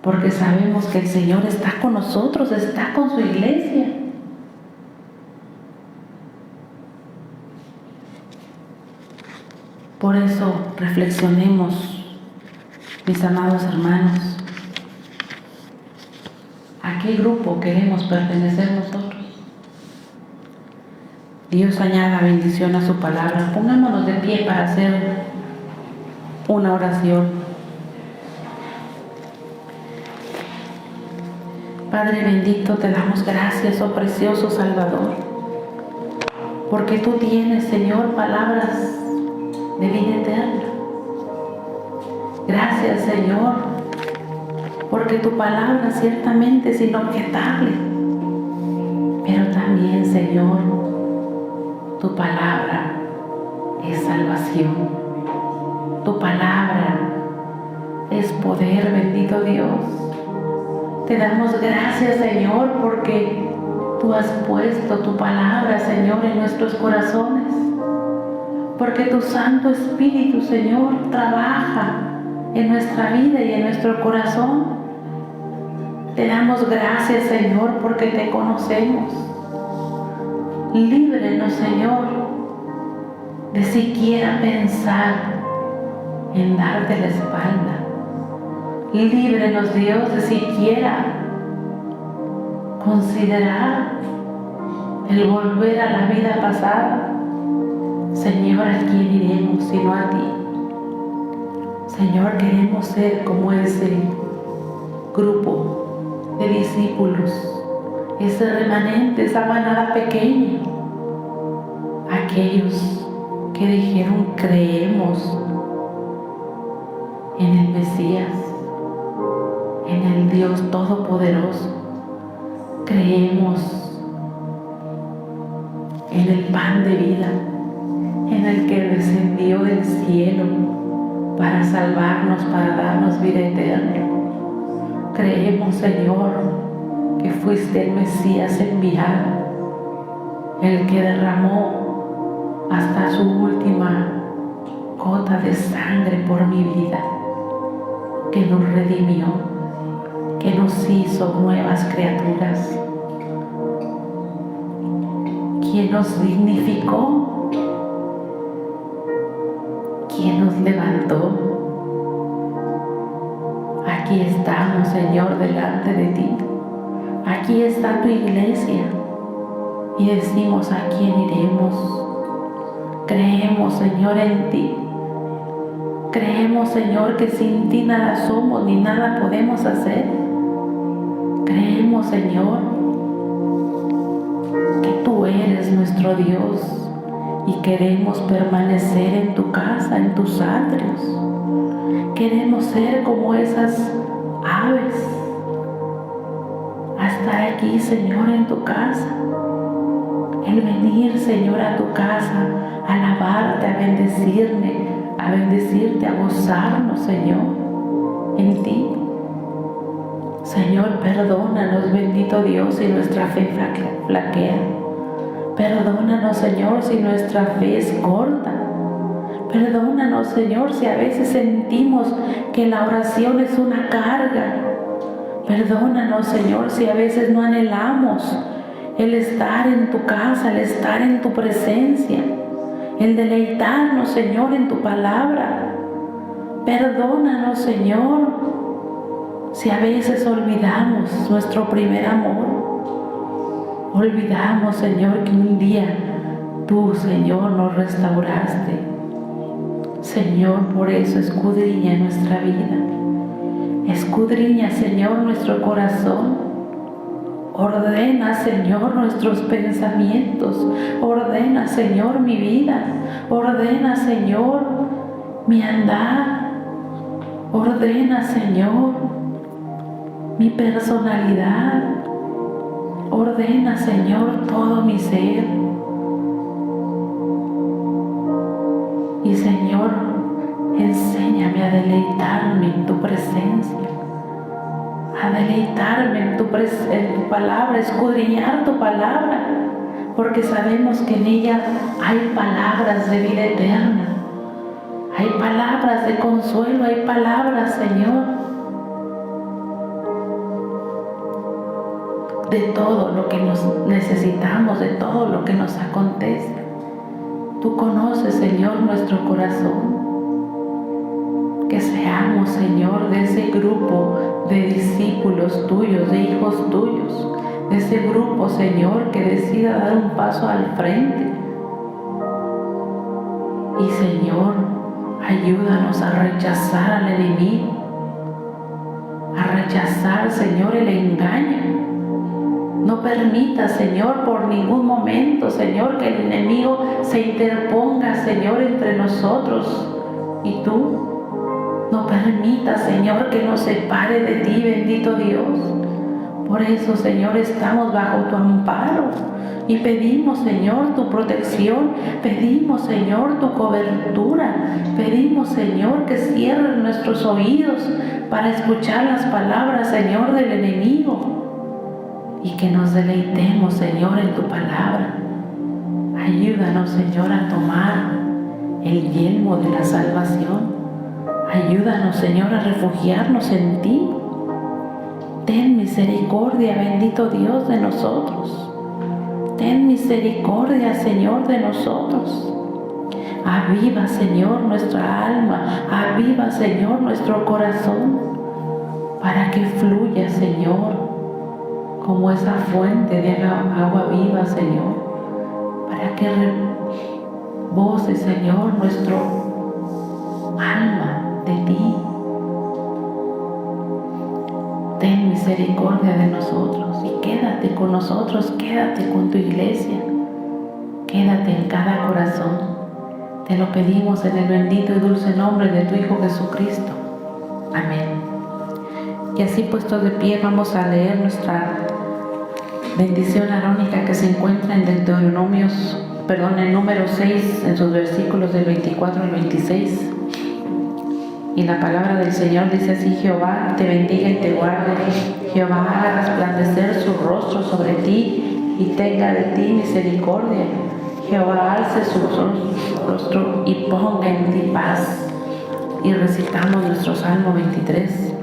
porque sabemos que el Señor está con nosotros, está con su iglesia. Por eso reflexionemos, mis amados hermanos, ¿a qué grupo queremos pertenecer nosotros? Dios añada bendición a su palabra. Pongámonos de pie para hacer una oración. Padre bendito, te damos gracias, oh precioso Salvador, porque tú tienes, Señor, palabras de vida eterna. Gracias, Señor, porque tu palabra ciertamente es inobjetable, pero también, Señor, tu palabra es salvación. Tu palabra es poder, bendito Dios. Te damos gracias, Señor, porque tú has puesto tu palabra, Señor, en nuestros corazones. Porque tu Santo Espíritu, Señor, trabaja en nuestra vida y en nuestro corazón. Te damos gracias, Señor, porque te conocemos. Líbrenos, Señor, de siquiera pensar en darte la espalda. Líbrenos, Dios, de siquiera considerar el volver a la vida pasada. Señor, ¿a quién iremos sino a ti? Señor, queremos ser como ese grupo de discípulos, ese remanente, esa manada pequeña, aquellos que dijeron creemos en el Mesías, en el Dios Todopoderoso, creemos en el pan de vida, en el que descendió del cielo para salvarnos, para darnos vida eterna. Creemos, Señor, que fuiste el Mesías enviado, el que derramó hasta su última gota de sangre por mi vida, que nos redimió, que nos hizo nuevas criaturas, quien nos dignificó, quien nos levantó. Aquí estamos, Señor, delante de ti, aquí está tu iglesia. Y decimos, ¿a quién iremos? Creemos, Señor, en ti. Creemos, Señor, que sin ti nada somos ni nada podemos hacer. Creemos, Señor, que tú eres nuestro Dios y queremos permanecer en tu casa, en tus atrios. Queremos ser como esas aves, a estar aquí, Señor, en tu casa. El venir, Señor, a tu casa, a alabarte, a bendecirte, a gozarnos, Señor, en ti. Señor, perdónanos, bendito Dios, si nuestra fe flaquea. Perdónanos, Señor, si nuestra fe es corta. Perdónanos, Señor, si a veces sentimos que la oración es una carga. Perdónanos, Señor, si a veces no anhelamos el estar en tu casa, el estar en tu presencia, el deleitarnos, Señor, en tu palabra. Perdónanos, Señor, si a veces olvidamos nuestro primer amor. Olvidamos, Señor, que un día tú, Señor, nos restauraste. Señor, por eso escudriña nuestra vida. Escudriña, Señor, nuestro corazón. Ordena, Señor, nuestros pensamientos. Ordena, Señor, mi vida. Ordena, Señor, mi andar. Ordena, Señor, mi personalidad. Ordena, Señor, todo mi ser. Y, Señor, enséñame a deleitarme en tu presencia. A deleitarme en tu palabra, escudriñar tu palabra, porque sabemos que en ella hay palabras de vida eterna, hay palabras de consuelo, hay palabras, Señor, de todo lo que nos necesitamos, de todo lo que nos acontece. Tú conoces, Señor, nuestro corazón. Que seamos, Señor, de ese grupo de discípulos tuyos, de hijos tuyos, de ese grupo, Señor, que decida dar un paso al frente. Y, Señor, ayúdanos a rechazar al enemigo, a rechazar, Señor, el engaño. No permita, Señor, por ningún momento, Señor, que el enemigo se interponga, Señor, entre nosotros y tú. No permita, Señor, que nos separe de ti, bendito Dios. Por eso, Señor, estamos bajo tu amparo y pedimos, Señor, tu protección. Pedimos, Señor, tu cobertura. Pedimos, Señor, que cierren nuestros oídos para escuchar las palabras, Señor, del enemigo. Y que nos deleitemos, Señor, en tu palabra. Ayúdanos, Señor, a tomar el yelmo de la salvación. Ayúdanos, Señor, a refugiarnos en ti. Ten misericordia, bendito Dios, de nosotros. Ten misericordia, Señor, de nosotros. Aviva, Señor, nuestra alma. Aviva, Señor, nuestro corazón. Para que fluya, Señor, como esa fuente de agua viva, Señor. Para que rebose, Señor, nuestro alma de ti. Ten misericordia de nosotros y quédate con nosotros, quédate con tu iglesia, quédate en cada corazón. Te lo pedimos en el bendito y dulce nombre de tu Hijo Jesucristo. Amén. Y así puestos de pie vamos a leer nuestra bendición arónica que se encuentra en en número 6, en sus versículos del 24 al 26. Y la palabra del Señor dice así: Jehová te bendiga y te guarde. Jehová haga resplandecer su rostro sobre ti y tenga de ti misericordia. Jehová alce su rostro y ponga en ti paz. Y recitamos nuestro Salmo 23.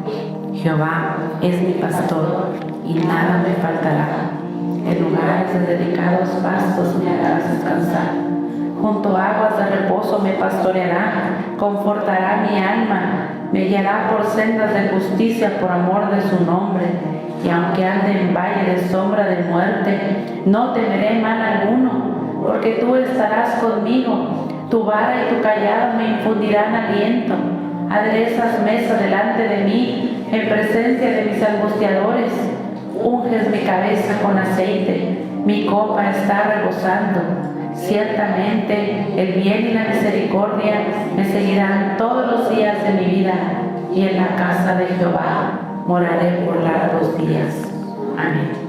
Jehová es mi pastor y nada me faltará. En lugares de delicados pastos me harás descansar. Junto a aguas de reposo me pastoreará, confortará mi alma, me guiará por sendas de justicia por amor de su nombre. y aunque ande en valle de sombra de muerte, no temeré mal alguno, porque tú estarás conmigo. Tu vara y tu callado me infundirán aliento. Aderezas mesa delante de mí, en presencia de mis angustiadores. Unges mi cabeza con aceite, mi copa está rebosando. Ciertamente el bien y la misericordia me seguirán todos los días de mi vida, y en la casa de Jehová moraré por largos días. Amén.